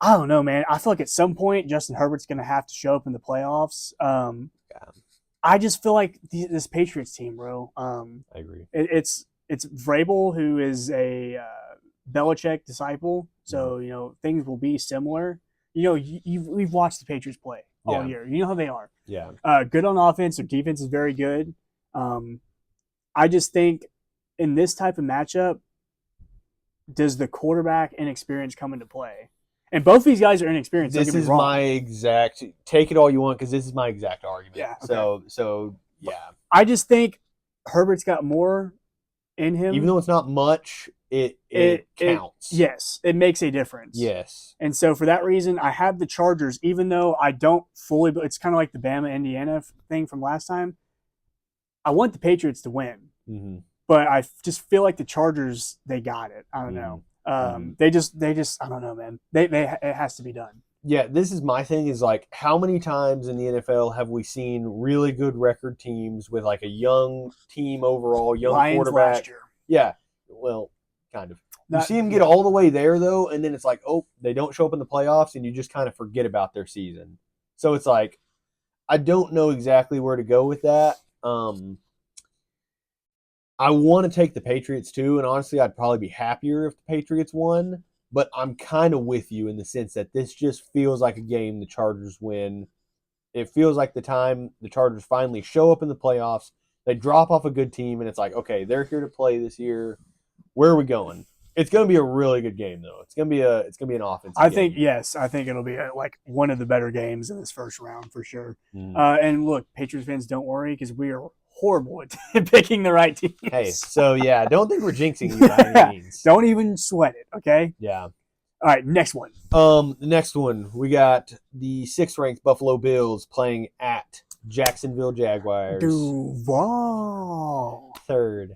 I don't know, man. I feel like at some point Justin Herbert's going to have to show up in the playoffs. I just feel like this Patriots team, bro. I agree. It's Vrabel, who is a Belichick disciple, so things will be similar. We've watched the Patriots play all year. You know how they are. Yeah. Good on offense. Their defense is very good. I just think in this type of matchup, does the quarterback inexperience come into play? And both these guys are inexperienced. This is my exact. Take it all you want because this is my exact argument. Yeah. Okay. So yeah. I just think Herbert's got more in him. Even though it's not much, it counts. Yes, it makes a difference. Yes. And so for that reason, I have the Chargers, even though I don't fully. It's kind of like the Bama-Indiana thing from last time. I want the Patriots to win, but I just feel like the Chargers, they got it. I don't know. They just I don't know, man. It has to be done. Yeah, this is my thing is like how many times in the NFL have we seen really good record teams with like a young team overall, young Lions quarterback? Last year. Yeah, well, kind of. You see them get all the way there though, and then it's like, oh, they don't show up in the playoffs, and you just kind of forget about their season. So it's like, I don't know exactly where to go with that. I want to take the Patriots too, and honestly, I'd probably be happier if the Patriots won. But I'm kind of with you in the sense that this just feels like a game the Chargers win. It feels like the time the Chargers finally show up in the playoffs. They drop off a good team, and it's like, okay, they're here to play this year. Where are we going? It's going to be a really good game, though. It's going to be an offensive game. I think it'll be like one of the better games in this first round for sure. And look, Patriots fans, don't worry because we are horrible at picking the right teams. Hey, so yeah, don't think we're jinxing you by any means. Don't even sweat it, okay? Yeah. All right, next one. The next one, we got the 6th ranked Buffalo Bills playing at Jacksonville Jaguars. Duval. 3rd.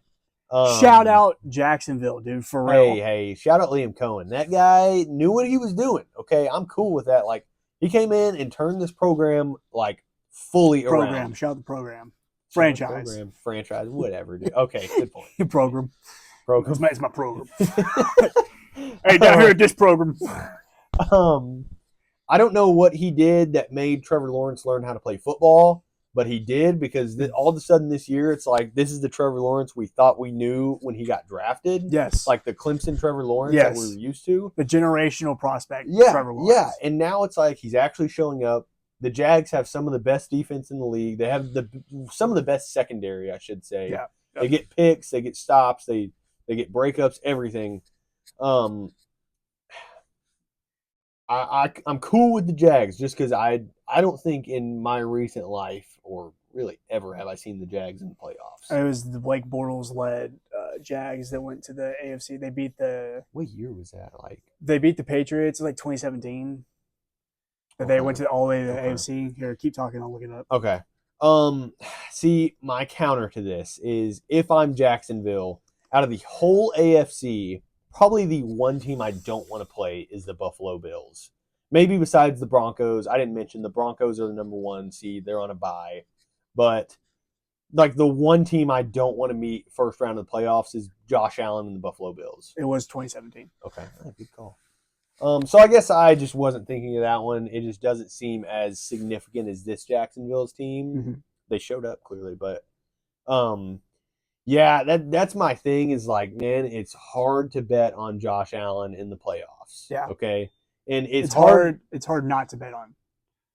Shout out Jacksonville, dude, for real. Hey, shout out Liam Cohen. That guy knew what he was doing. Okay, I'm cool with that. Like, he came in and turned this program like fully around. Shout out the program. Franchise, whatever, dude. Okay, good point. Program. It's my program. Hey, down here at this program. I don't know what he did that made Trevor Lawrence learn how to play football, but he did because all of a sudden this year it's like this is the Trevor Lawrence we thought we knew when he got drafted. Yes. Like the Clemson Trevor Lawrence that we were used to. The generational prospect Trevor Lawrence. Yeah, and now it's like he's actually showing up. The Jags have some of the best defense in the league. They have some of the best secondary, I should say. Yeah. They get picks, they get stops, they get breakups, everything. I'm cool with the Jags just because I don't think in my recent life or really ever have I seen the Jags in the playoffs. It was the Blake Bortles led Jags that went to the AFC. They beat what year was that? Like they beat the Patriots like 2017. But they went all the way to the AFC. Here, keep talking. I'll look it up. Okay. See, my counter to this is if I'm Jacksonville, out of the whole AFC, probably the one team I don't want to play is the Buffalo Bills. Maybe besides the Broncos. I didn't mention the Broncos are the number 1 seed. They're on a bye. But like the one team I don't want to meet first round of the playoffs is Josh Allen and the Buffalo Bills. It was 2017. Okay. Good call. So I guess I just wasn't thinking of that one. It just doesn't seem as significant as this Jacksonville's team. Mm-hmm. They showed up clearly, but yeah, that's my thing is like, man, it's hard to bet on Josh Allen in the playoffs. Yeah. Okay. And it's hard. It's hard not to bet on.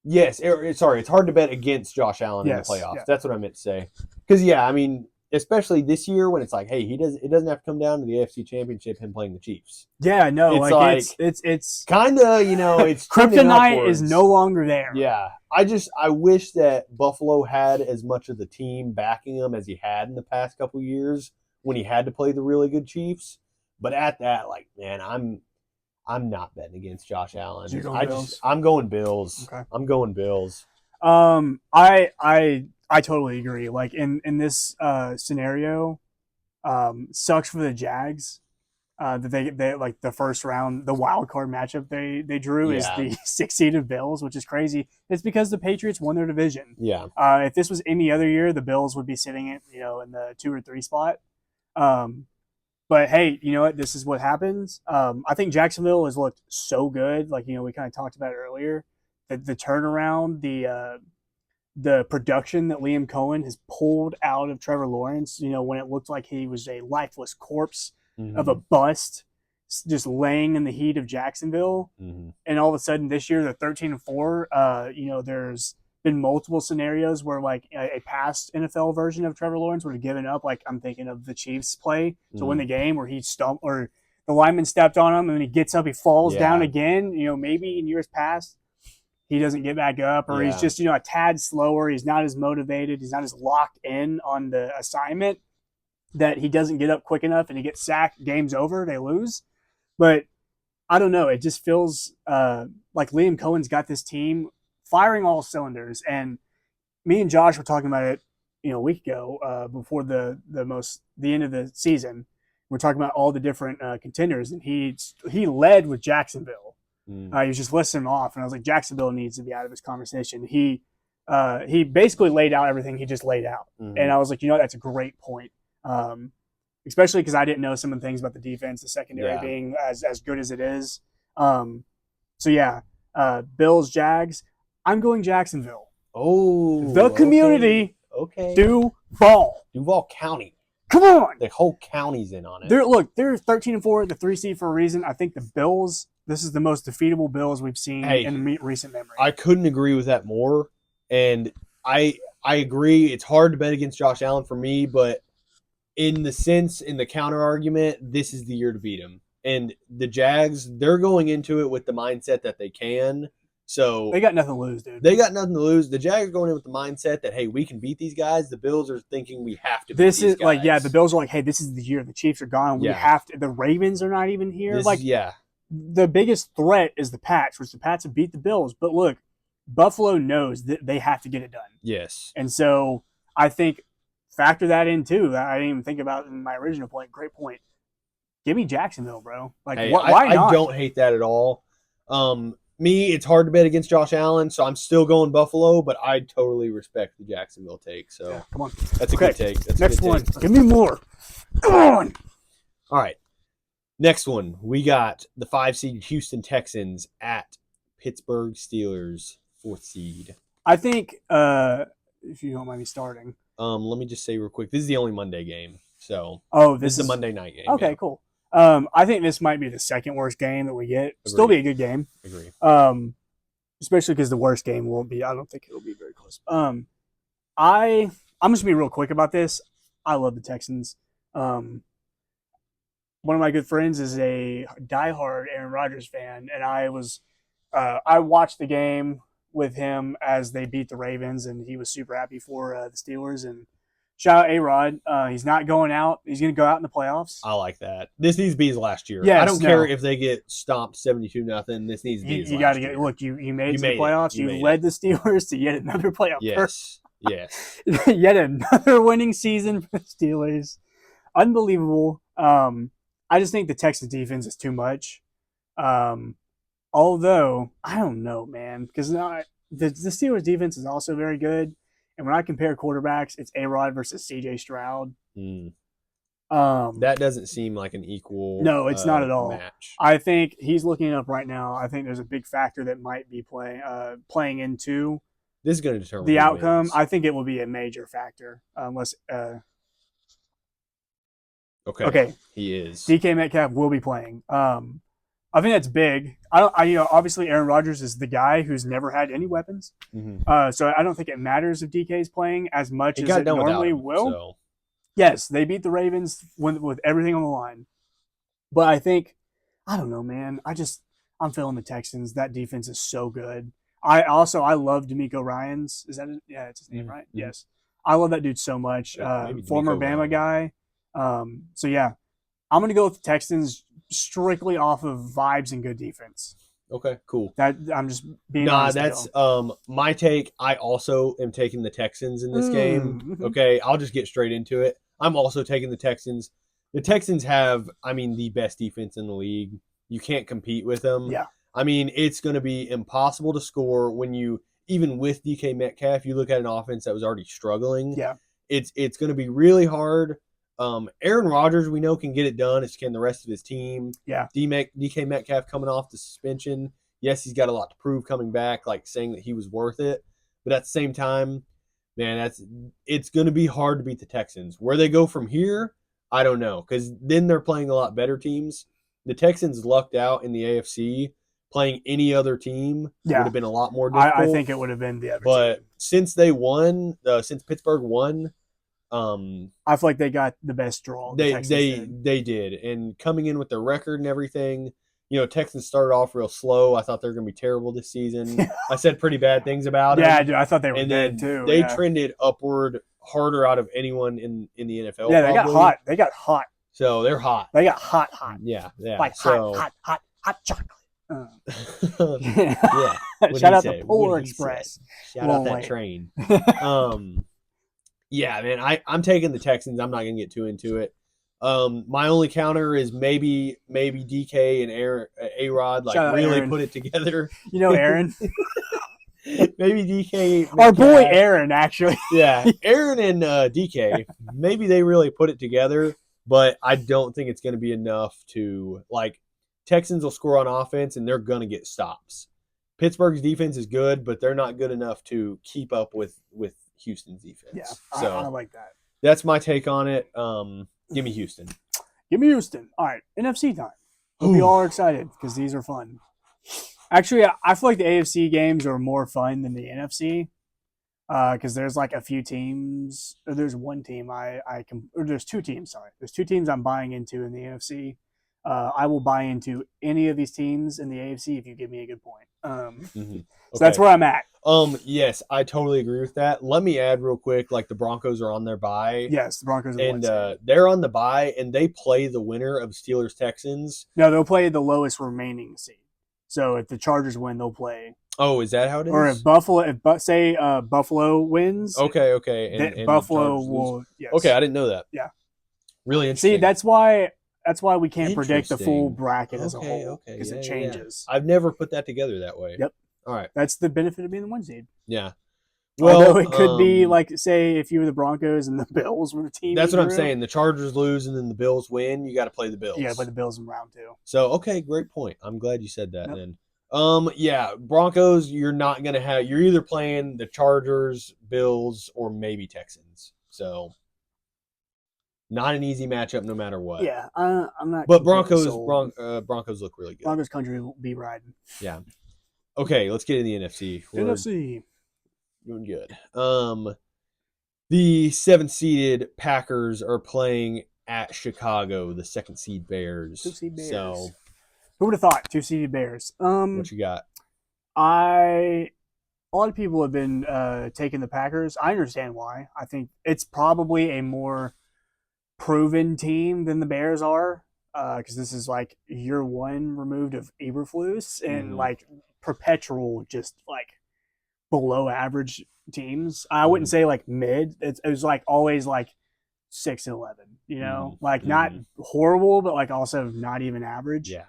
Yes. It's hard to bet against Josh Allen in the playoffs. Yeah. That's what I meant to say. Because yeah, I mean, especially this year when it's like, hey, it doesn't have to come down to the AFC Championship, him playing the Chiefs. Yeah, no, it's kind of, it's kryptonite is no longer there. Yeah. I wish that Buffalo had as much of the team backing him as he had in the past couple years when he had to play the really good Chiefs. But at that, like, man, I'm not betting against Josh Allen. I'm going Bills. Okay. I'm going Bills. I totally agree. Like in this scenario, sucks for the Jags that they like the first round, the wild card matchup they drew is the 6-seeded Bills, which is crazy. It's because the Patriots won their division. Yeah. If this was any other year, the Bills would be sitting in the 2 or 3 spot. But hey, you know what? This is what happens. I think Jacksonville has looked so good. Like we kind of talked about earlier, the turnaround, the production that Liam Cohen has pulled out of Trevor Lawrence, when it looked like he was a lifeless corpse of a bust, just laying in the heat of Jacksonville. Mm-hmm. And all of a sudden this year, they're 13-4. There's been multiple scenarios where like a past NFL version of Trevor Lawrence would have given up. Like I'm thinking of the Chiefs play to win the game where he stumped or the lineman stepped on him and when he gets up, he falls down again. Maybe in years past, he doesn't get back up or he's just, a tad slower. He's not as motivated. He's not as locked in on the assignment that he doesn't get up quick enough and he gets sacked. Game's over. They lose. But I don't know. It just feels like Liam Cohen's got this team firing all cylinders. And me and Josh were talking about it, a week ago before the end of the season. We're talking about all the different contenders and he led with Jacksonville. He was just listing them off, and I was like, Jacksonville needs to be out of this conversation. He basically laid out everything he just laid out, and I was like, that's a great point, especially because I didn't know some of the things about the defense, the secondary being as good as it is. Bills, Jags. I'm going Jacksonville. Oh, the community. Okay. Duval County. Come on. The whole county's in on it. They're 13-4, the 3 seed for a reason. I think the Bills. This is the most defeatable Bills we've seen in recent memory. I couldn't agree with that more. And I agree. It's hard to bet against Josh Allen for me, but in the counter argument, this is the year to beat him. And the Jags, they're going into it with the mindset that they can. So they got nothing to lose, dude. They got nothing to lose. The Jags are going in with the mindset that, hey, we can beat these guys. The Bills are thinking we have to beat these guys. The Bills are like, hey, this is the year. The Chiefs are gone. We have to. The Ravens are not even here. The biggest threat is the Pats, which the Pats have beat the Bills. But look, Buffalo knows that they have to get it done. Yes. And so I think factor that in too. I didn't even think about it in my original point. Great point. Give me Jacksonville, bro. Like, why not? I don't hate that at all. Me, it's hard to bet against Josh Allen, so I'm still going Buffalo, but I totally respect the Jacksonville take. So come on. That's a good take. Next one. Give me more. Come on. All right. Next one, we got the 5 seed Houston Texans at Pittsburgh Steelers, 4th seed. I think, if you don't mind me starting. Let me just say real quick, this is the only Monday game. So this is the Monday night game. Okay, cool. I think this might be the second worst game that we get. Agreed. Still be a good game. Agree. Especially because the worst game won't be. I don't think it'll be very close. I'm just gonna be real quick about this. I love the Texans. One of my good friends is a diehard Aaron Rodgers fan, and I watched the game with him as they beat the Ravens, and he was super happy for the Steelers. And shout out A-Rod. He's not going out. He's going to go out in the playoffs. I like that. This needs to be his last year. Yes, I don't care if they get stomped 72-0. This needs to be his last year. You got to get. Look, you made the playoffs. You led the Steelers to yet another playoff. Yes. Yet another winning season for the Steelers. Unbelievable. I just think the Texans defense is too much. Although, I don't know, man, because the Steelers defense is also very good. And when I compare quarterbacks, it's A-Rod versus C.J. Stroud. That doesn't seem like an equal No, it's not at all. Match. I think he's looking it up right now. I think there's a big factor that might be playing into this is going to determine the outcome. Wins. I think it will be a major factor. Unless Okay. He is. DK Metcalf will be playing. I think that's big. Obviously Aaron Rodgers is the guy who's never had any weapons. Mm-hmm. So I don't think it matters if DK is playing as much as it normally will. So. Yes, they beat the Ravens with everything on the line. But I think, I don't know, man. I'm feeling the Texans. That defense is so good. I love D'Amico Ryans. Is that it? Yeah, it's his name, right? Mm-hmm. Yes. I love that dude so much. Former Bama guy. So yeah, I'm gonna go with the Texans strictly off of vibes and good defense. Okay, cool. That I'm just being honest. That's my take. I also am taking the Texans in this game. Okay, I'll just get straight into it. I'm also taking the Texans. The Texans have, the best defense in the league. You can't compete with them. Yeah. It's going to be impossible to score when you, even with DK Metcalf, you look at an offense that was already struggling. Yeah. It's going to be really hard. Aaron Rodgers, we know, can get it done. It's can the rest of his team. Yeah. DK Metcalf coming off the suspension. Yes, he's got a lot to prove coming back, like saying that he was worth it. But at the same time, man, it's going to be hard to beat the Texans. Where they go from here, I don't know, because then they're playing a lot better teams. The Texans lucked out in the AFC. Playing any other team would have been a lot more difficult. I think it would have been the other team. But since they won, since Pittsburgh won, I feel like they got the best draw. They did. And coming in with their record and everything, Texans started off real slow. I thought they were going to be terrible this season. I said pretty bad things about them. Yeah, dude, I thought they were dead too. They trended upward harder out of anyone in the NFL. Yeah, they got hot. So they're hot. They got hot. Yeah. Like hot chocolate. Yeah. Shout out the Polar Express. Shout out that train. Yeah, man. I'm taking the Texans. I'm not gonna get too into it. My only counter is maybe DK and A-Rod really Aaron. Put it together. Aaron. Maybe DK. Our boy Aaron, actually. Yeah, Aaron and DK. Maybe they really put it together, but I don't think it's going to be enough to Texans will score on offense, and they're going to get stops. Pittsburgh's defense is good, but they're not good enough to keep up with Houston's defense. Yeah, so I like that. That's my take on it. Give me Houston. Give me Houston. All right, NFC time. Hope you all are excited because these are fun. Actually, I feel like the AFC games are more fun than the NFC because there's a few teams. Or there's one team there's two teams. Sorry, there's two teams I'm buying into in the NFC. I will buy into any of these teams in the AFC if you give me a good point. So that's where I'm at. Yes, I totally agree with that. Let me add real quick, the Broncos are on their bye. Yes, the Broncos are and they're on the bye, and they play the winner of Steelers Texans. No, they'll play the lowest remaining seed. So if the Chargers win, they'll play. Oh, is that how it is? Or if Buffalo wins. Okay, and Buffalo will. Yes. Okay, I didn't know that. Yeah. Really interesting. See, that's why we can't predict the full bracket as a whole because it changes. Yeah. I've never put that together that way. Yep. All right. That's the benefit of being the one seed. Yeah. Well, although it could be say if you were the Broncos and the Bills were the team. That's what I'm saying. The Chargers lose and then the Bills win. You got to play the Bills. You got to play the Bills in round 2. So, okay, great point. I'm glad you said that then. Yeah, Broncos. You're not gonna have. You're either playing the Chargers, Bills, or maybe Texans. So, not an easy matchup, no matter what. Yeah, I'm not. But Broncos Broncos look really good. Broncos country will be riding. Yeah. Okay, let's get in the NFC. We're NFC doing good. The 7th-seeded Packers are playing at Chicago, the 2nd-seed Bears. 2-seed Bears. So, who would have thought 2-seeded Bears? What you got? A lot of people have been taking the Packers. I understand why. I think it's probably a more proven team than the Bears are, because this is like year one removed of Eberflus and like perpetual just like below average teams. I wouldn't say like mid. It was like always like 6-11. You know, like not horrible, but like also not even average. Yeah.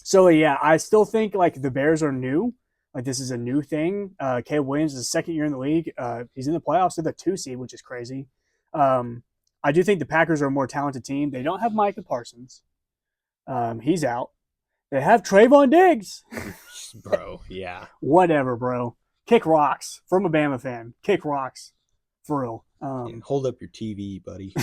So yeah, I still think like the Bears are new. Like this is a new thing. Caleb Williams is his second year in the league. He's in the playoffs with a 2 seed, which is crazy. I do think the Packers are a more talented team. They don't have Micah Parsons. He's out. They have Trayvon Diggs. Bro, yeah. Whatever, bro. Kick rocks. From a Bama fan. Kick rocks. For real. Hold up your TV, buddy.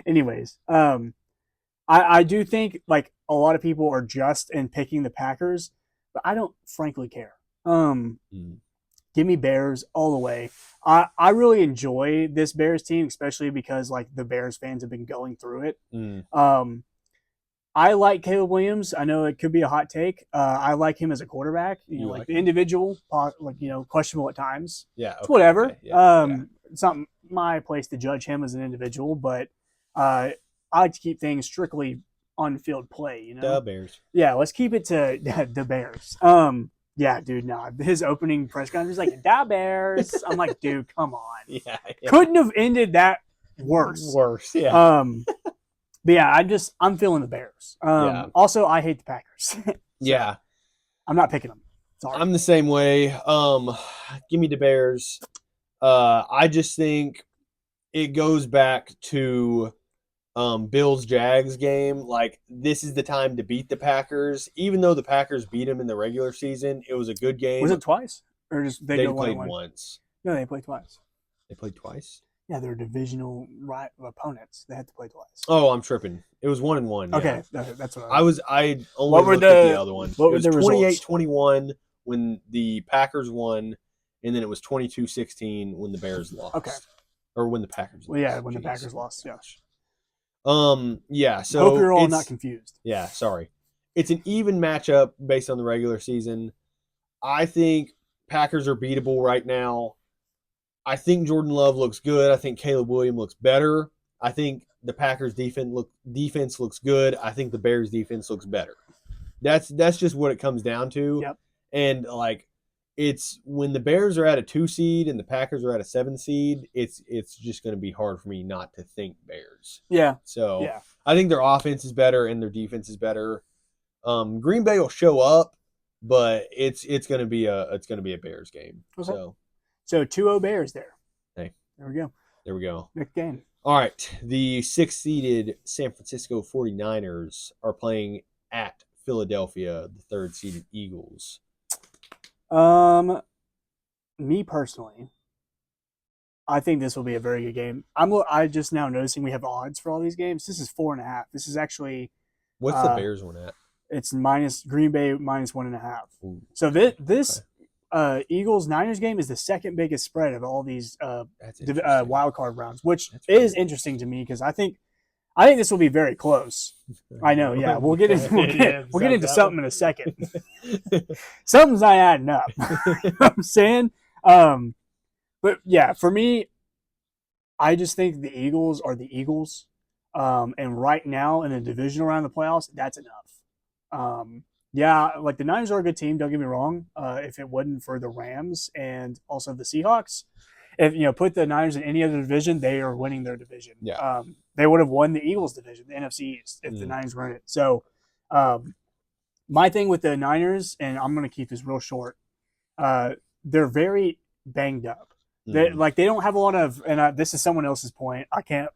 Anyways, I do think like a lot of people are just in picking the Packers, but I don't frankly care. Give me Bears all the way. I really enjoy this Bears team, especially because like the Bears fans have been going through it. I like Caleb Williams. I know it could be a hot take. I like him as a quarterback. You know, like the individual, like questionable at times. Yeah, okay, whatever. Okay, yeah. It's not my place to judge him as an individual, but I like to keep things strictly on field play. You know, the Bears. Yeah, let's keep it to the Bears. Yeah, dude, nah. His opening press conference, he's like, "Da Bears." I'm like, dude, come on. Yeah. Couldn't have ended that worse. Worse, yeah. But yeah, I'm feeling the Bears. Yeah. Also, I hate the Packers. So yeah. I'm not picking them. Sorry. I'm the same way. Give me the Bears. I just think it goes back to Bills Jags game. Like, this is the time to beat the Packers. Even though the Packers beat them in the regular season, it was a good game. Was it twice? Or just they played once? No, they played twice. They played twice? Yeah, they're divisional opponents. They had to play twice. Oh, I'm tripping. It was 1-1. Yeah. Okay, that's what I only looked at the other one. What were the results? 28-21 when the Packers won, and then it was 22-16 when the Bears lost. Okay. Or when the Packers lost. Well, yeah, when the Packers lost. Yeah. Yeah, so hope you're all not confused. Yeah, sorry. It's an even matchup based on the regular season. I think Packers are beatable right now. I think Jordan Love looks good. I think Caleb Williams looks better. I think the Packers defense looks good. I think the Bears defense looks better. That's just what it comes down to. Yep. And like, it's when the Bears are at a 2 seed and the Packers are at a 7 seed, it's just going to be hard for me not to think Bears. Yeah. So yeah. I think their offense is better and their defense is better. Green Bay will show up, but it's going to be a Bears game. Okay. So 2-0 Bears there. Hey. There we go. There we go. Next game. All right. The 6th-seeded San Francisco 49ers are playing at Philadelphia, the 3rd-seeded Eagles. Me personally, I think this will be a very good game. I just now noticing we have odds for all these games. This is 4.5. This is actually. What's the Bears one at? It's Green Bay -1.5. Ooh. So this Eagles Niners game is the second biggest spread of all these wild card rounds, which is interesting to me because I think this will be very close. I know, yeah. We'll get into something in a second. Something's not adding up. You know what I'm saying? But yeah, for me, I just think the Eagles are the Eagles. And right now in the divisional round of the playoffs, that's enough. Yeah, like the Niners are a good team, don't get me wrong. If it wasn't for the Rams and also the Seahawks, if put the Niners in any other division, they are winning their division. Yeah. They would have won the Eagles division, the NFC East, if the Niners were in it. So my thing with the Niners, and I'm going to keep this real short, they're very banged up. They don't have a lot of, and this is someone else's point. I can't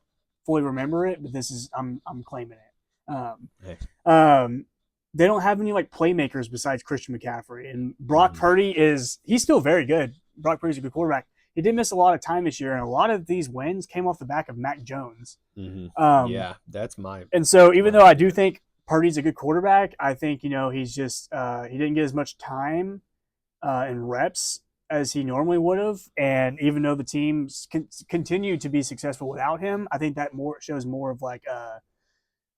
fully remember it, but this is I'm claiming it. they don't have any like playmakers besides Christian McCaffrey. And Brock Purdy he's still very good. Brock Purdy's a good quarterback. He did miss a lot of time this year, and a lot of these wins came off the back of Mac Jones. Yeah, that's my. And so, even though I do think Purdy's a good quarterback, I think he's just he didn't get as much time and reps as he normally would have. And even though the teams continue to be successful without him, I think that shows more of like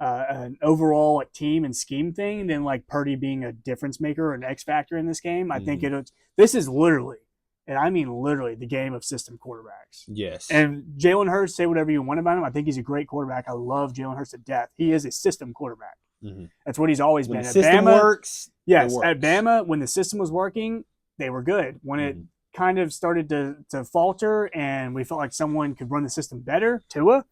an overall like team and scheme thing than like Purdy being a difference maker or an X factor in this game. I think this is literally, and I mean literally, the game of system quarterbacks. Yes. And Jalen Hurts, say whatever you want about him. I think he's a great quarterback. I love Jalen Hurts to death. He is a system quarterback. That's what he's always been. The system works. Yes, at Bama, when the system was working, they were good. When it kind of started to falter and we felt like someone could run the system better, Tua,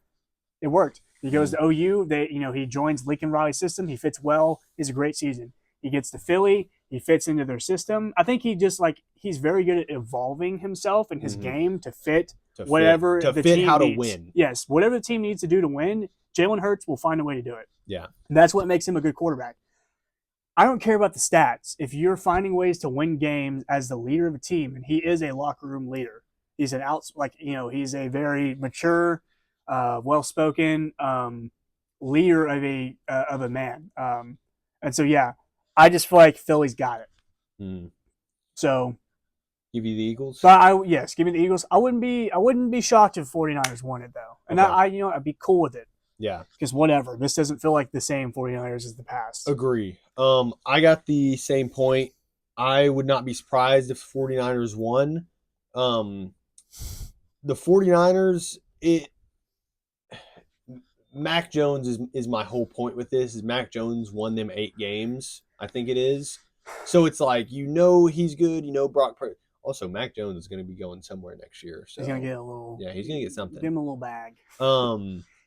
it worked. He goes to OU. He joins Lincoln Riley's system. He fits well. He's a great season. He gets to Philly. He fits into their system. I think he's very good at evolving himself and his game to fit whatever the team needs. To win. Yes, whatever the team needs to do to win, Jalen Hurts will find a way to do it. Yeah. And that's what makes him a good quarterback. I don't care about the stats. If you're finding ways to win games as the leader of a team, and he is a locker room leader, he's he's a very mature, well-spoken leader of a man. And so, yeah, I just feel like Philly's got it. So, give you the Eagles? Yes, give me the Eagles. I wouldn't be shocked if 49ers won it though, and okay. I'd be cool with it. Yeah, because whatever. This doesn't feel like the same 49ers as the past. Agree. I got the same point. I would not be surprised if the 49ers won. The 49ers, Mac Jones is my whole point with this. Is Mac Jones won them 8 games? I think it is. So it's like, he's good. Brock Purdy. Also, Mac Jones is going to be going somewhere next year. So he's going to get a little. Yeah, he's going to get something. Give him a little bag.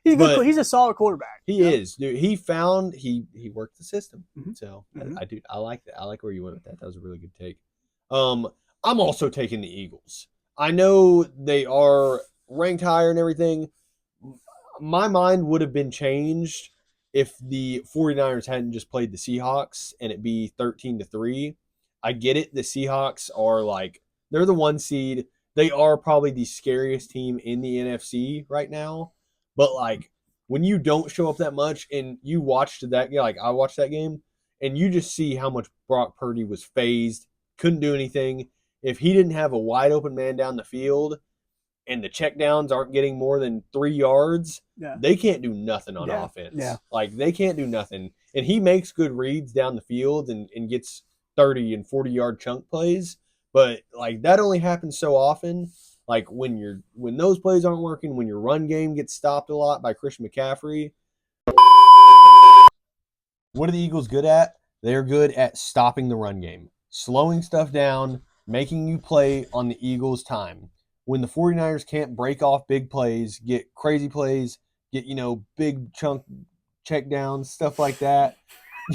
He's good. He's a solid quarterback. He is, dude. He worked the system. So I like that. I like where you went with that. That was a really good take. I'm also taking the Eagles. I know they are ranked higher and everything. My mind would have been changed if the 49ers hadn't just played the Seahawks and it be 13-3. I get it. The Seahawks are they're the 1 seed. They are probably the scariest team in the NFC right now. But when you don't show up that much and you watched that, I watched that game, and you just see how much Brock Purdy was phased, couldn't do anything. If he didn't have a wide open man down the field and the checkdowns aren't getting more than 3 yards, they can't do nothing on offense. Yeah. They can't do nothing. And he makes good reads down the field and gets 30 and 40-yard chunk plays. But that only happens so often. When those plays aren't working, when your run game gets stopped a lot by Christian McCaffrey. What are the Eagles good at? They're good at stopping the run game, slowing stuff down, making you play on the Eagles' time. When the 49ers can't break off big plays, get crazy plays, get, big chunk check downs, stuff like that,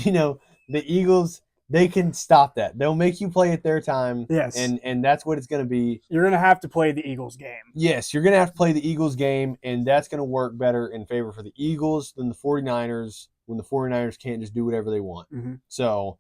the Eagles, they can stop that. They'll make you play at their time. Yes. And that's what it's going to be. You're going to have to play the Eagles game. Yes, you're going to have to play the Eagles game, and that's going to work better in favor for the Eagles than the 49ers when the 49ers can't just do whatever they want. So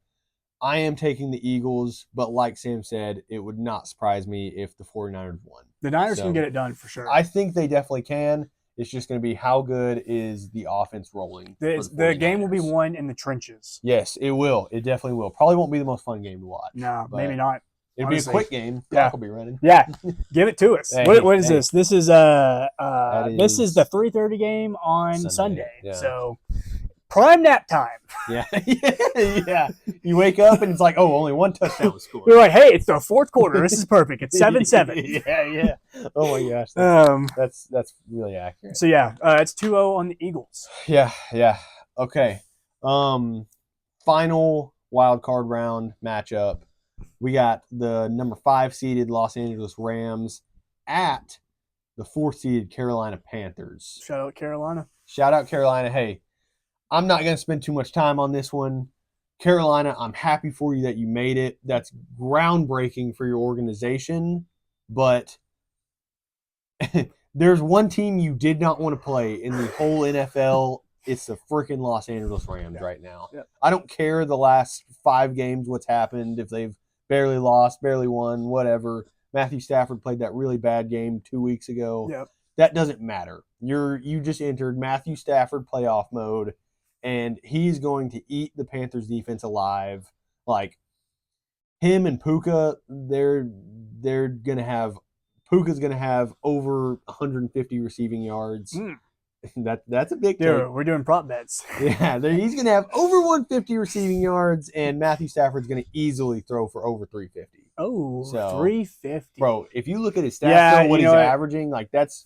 I am taking the Eagles, but like Sam said, it would not surprise me if the 49ers won. The Niners can get it done for sure. I think they definitely can. It's just going to be how good is the offense rolling. The game will be won in the trenches. Yes, it will. It definitely will. Probably won't be the most fun game to watch. No, maybe not. It'll be a quick game. Yeah. Will be running. Yeah, give it to us. Hey, what is this? This is the 3:30 game on Sunday. Yeah. So prime nap time. Yeah. Yeah. You wake up and it's only 1 touchdown was scored. We're hey, it's the 4th quarter. This is perfect. It's 7-7. Yeah. Oh my gosh. That's really accurate. So yeah, it's 2-0 on the Eagles. Yeah. Okay. Final wild card round matchup. We got the number 5 seeded Los Angeles Rams at the 4th seeded Carolina Panthers. Shout out Carolina. Hey, I'm not going to spend too much time on this one. Carolina, I'm happy for you that you made it. That's groundbreaking for your organization. But there's one team you did not want to play in the whole NFL it's the freaking Los Angeles Rams right now. Yep. I don't care the last 5 games what's happened, if they've barely lost, barely won, whatever. Matthew Stafford played that really bad game 2 weeks ago. Yep. That doesn't matter. You just entered Matthew Stafford playoff mode, and he's going to eat the Panthers defense alive. Like, him and Puka, they're gonna have Puka's gonna have over 150 receiving yards. That's a big dude. We're doing prop bets. Yeah, he's gonna have over 150 receiving yards, and Matthew Stafford's gonna easily throw for over 350. Oh, so, 350, bro. If you look at his stats, what he's averaging, like that's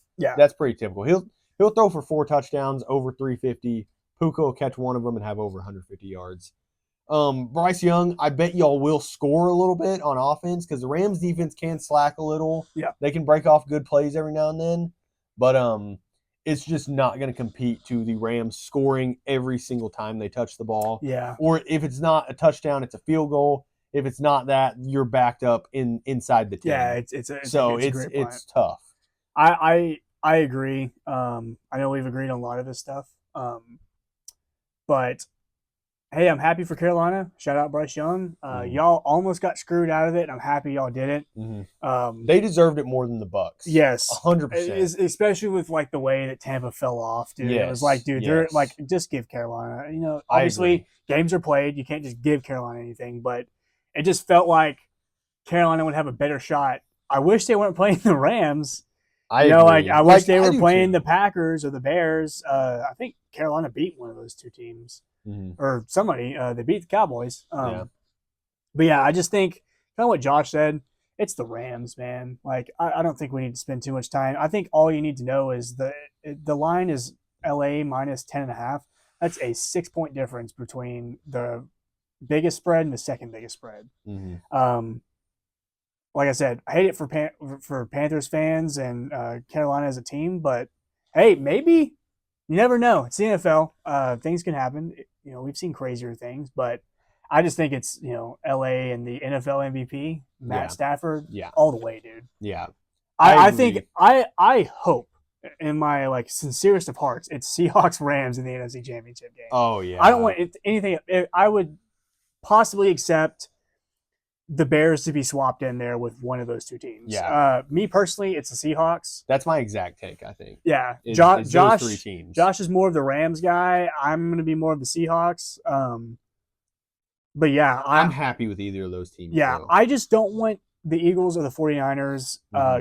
pretty typical. He'll throw for 4 touchdowns, over 350. Puka will catch one of them and have over 150 yards. Bryce Young, I bet y'all will score a little bit on offense because the Rams defense can slack a little. Yeah. They can break off good plays every now and then, but it's just not going to compete to the Rams scoring every single time they touch the ball. Yeah. Or if it's not a touchdown, it's a field goal. If it's not that, you're backed up inside the 10. Yeah, it's tough. I agree. I know we've agreed on a lot of this stuff. But hey, I'm happy for Carolina. Shout out Bryce Young. Y'all almost got screwed out of it, and I'm happy y'all didn't. They deserved it more than the Bucs. Yes, 100%. Especially with like the way that Tampa fell off, dude. Yes. It was like, dude, they're like, just give Carolina. You know, obviously games are played. You can't just give Carolina anything, but it just felt like Carolina would have a better shot. I wish they weren't playing the Rams. I wish they were playing the Packers or the Bears. I think Carolina beat one of those two teams. Or somebody. They beat the Cowboys. But yeah, I just think kind of what Josh said. It's the Rams, man. Like, I don't think we need to spend too much time. I think all you need to know is the line is LA minus 10.5. That's a 6-point difference between the biggest spread and the second biggest spread. Like I said, I hate it for Panthers fans and Carolina as a team, but hey, maybe you never know. It's the NFL. Things can happen. You know, we've seen crazier things, but I just think it's, LA and the NFL MVP, Matt Stafford, all the way, dude. Yeah. I think I hope in my like sincerest of hearts, it's Seahawks Rams in the NFC Championship game. Oh yeah. I don't want anything. I would possibly accept the Bears to be swapped in there with one of those two teams. Yeah. Me personally, it's the Seahawks. That's my exact take, I think. Yeah. Josh, those 3 teams. Josh is more of the Rams guy. I'm going to be more of the Seahawks. But yeah. I'm happy with either of those teams. Yeah. I just don't want the Eagles or the 49ers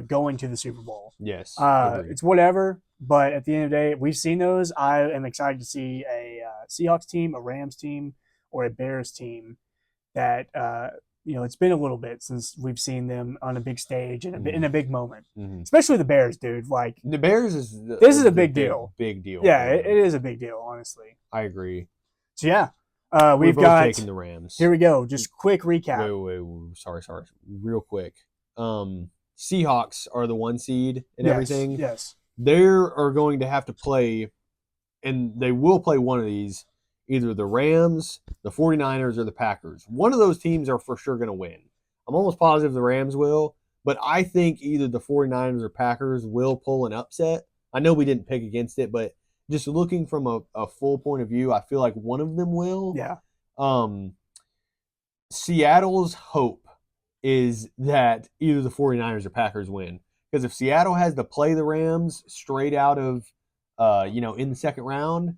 going to the Super Bowl. Yes. It's whatever. But at the end of the day, we've seen those. I am excited to see a Seahawks team, a Rams team, or a Bears team that it's been a little bit since we've seen them on a big stage and in a big moment. Especially the Bears, dude. Like, the Bears this is a big deal. Big deal. Yeah, it is a big deal, honestly. I agree. So yeah, we've both got taking the Rams. Here we go. Just quick recap. Wait. Sorry. Real quick. Seahawks are the 1 seed and everything. Yes. They are going to have to play, and they will play one of these. Either the Rams, the 49ers, or the Packers. One of those teams are for sure going to win. I'm almost positive the Rams will, but I think either the 49ers or Packers will pull an upset. I know we didn't pick against it, but just looking from a full point of view, I feel like one of them will. Yeah. Seattle's hope is that either the 49ers or Packers win. Because if Seattle has to play the Rams straight out of, in the second round,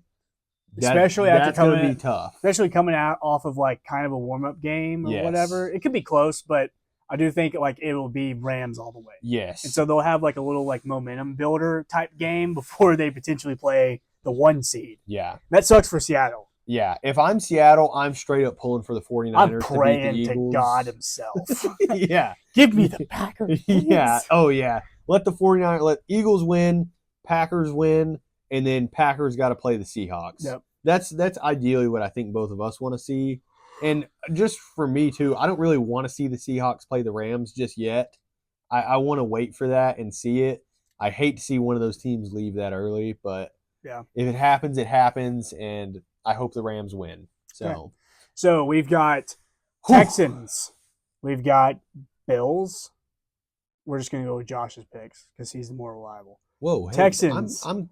especially after coming, gonna be tough. Especially coming out off of like kind of a warm up game or whatever. It could be close, but I do think like it will be Rams all the way. Yes. And so they'll have like a little like momentum builder type game before they potentially play the 1 seed. Yeah. That sucks for Seattle. Yeah. If I'm Seattle, I'm straight up pulling for the 49ers. I'm praying to beat the Eagles. to God himself. Yeah. Give me the Packers. Please. Yeah. Oh yeah. Let Eagles win, Packers win. And then Packers got to play the Seahawks. Yep. That's ideally what I think both of us want to see. And just for me too, I don't really want to see the Seahawks play the Rams just yet. I want to wait for that and see it. I hate to see one of those teams leave that early, but if it happens, it happens, and I hope the Rams win. So we've got Texans. We've got Bills. We're just going to go with Josh's picks because he's the more reliable. Whoa. Hey, Texans. I'm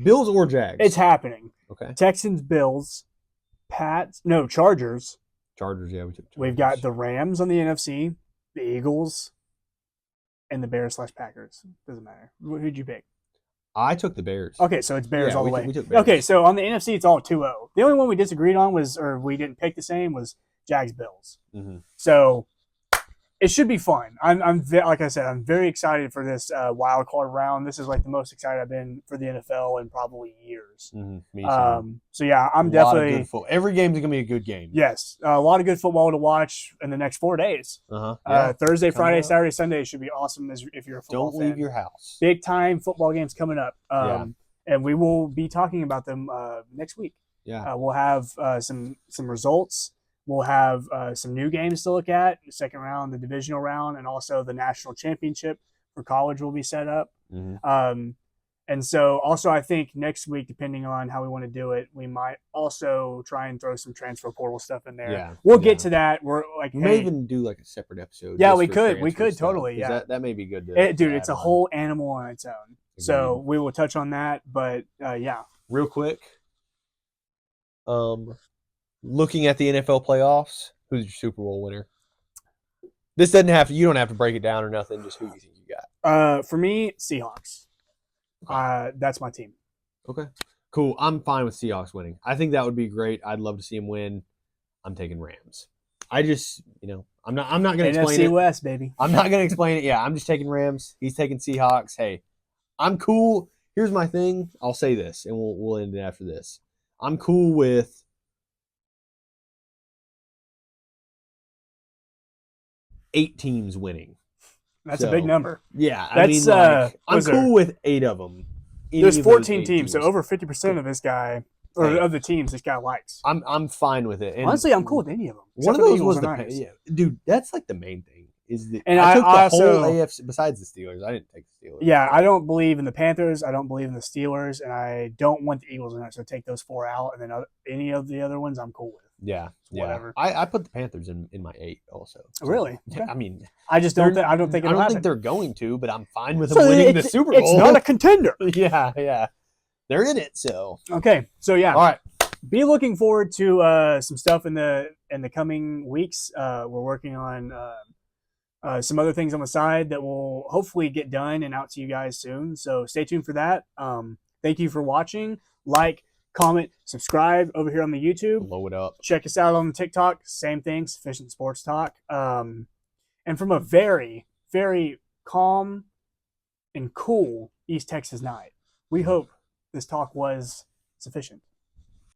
Bills or Jags. It's happening. Okay. Texans, Bills, Chargers. Chargers, yeah, we took Chargers. We've got the Rams on the NFC, the Eagles, and the Bears/Packers. Doesn't matter. Who'd you pick? I took the Bears. Okay, so it's Bears all the way. We took Bears. Okay, so on the NFC, it's all 2-0. The only one we disagreed on we didn't pick the same, was Jags-Bills. Mm-hmm. So it should be fun. Like I said, I'm very excited for this wild card round. This is like the most excited I've been for the NFL in probably years. Mm-hmm. Me too. So yeah, I'm definitely. Every game's gonna be a good game. Yes, a lot of good football to watch in the next 4 days. Thursday, Friday, Saturday, Sunday should be awesome. If you're a football fan. Don't leave your house. Big time football games coming up. And we will be talking about them next week. Yeah, we'll have some results. We'll have some new games to look at. The second round, the divisional round, and also the national championship for college will be set up. Mm-hmm. And so also I think next week, depending on how we want to do it, we might also try and throw some transfer portal stuff in there. Yeah, we'll get to that. We're like, we may even do like a separate episode. Yeah, we could totally. Yeah, that may be good. Dude, it's a whole animal on its own. Agreed. So we will touch on that. But yeah, real quick. Looking at the NFL playoffs, who's your Super Bowl winner? This doesn't have to. You don't have to break it down or nothing. Just who you think you got. For me, Seahawks. That's my team. Okay, cool. I'm fine with Seahawks winning. I think that would be great. I'd love to see them win. I'm taking Rams. I just, I'm not going to explain it. NFC West, baby. I'm not going to explain it. Yeah, I'm just taking Rams. He's taking Seahawks. Hey, I'm cool. Here's my thing. I'll say this, and we'll end it after this. I'm cool with 8 teams winning. That's a big number. Yeah, I'm cool with 8 of them. There's 14 teams, so over 50% of this guy, of the teams this guy likes. I'm fine with it. And honestly, I'm cool with any of them. One of those was dude. That's like the main thing. And I took the whole AFC besides the Steelers. I didn't take the Steelers. Yeah, I don't believe in the Panthers. I don't believe in the Steelers, and I don't want the Eagles in there. So take those 4 out, and then any of the other ones, I'm cool with. Yeah, whatever. I put the Panthers in my 8 also. So, really? Okay. I mean, I just don't. I don't think they're going to, but I'm fine with them winning the Super Bowl. It's not a contender. Yeah, they're in it. So okay, so yeah. All right. Be looking forward to some stuff in the coming weeks. We're working on some other things on the side that will hopefully get done and out to you guys soon. So stay tuned for that. Thank you for watching. Like, comment, subscribe over here on the YouTube. Blow it up. Check us out on the TikTok. Same thing, Sufficient Sports Talk. And from a very, very calm and cool East Texas night, we hope this talk was sufficient.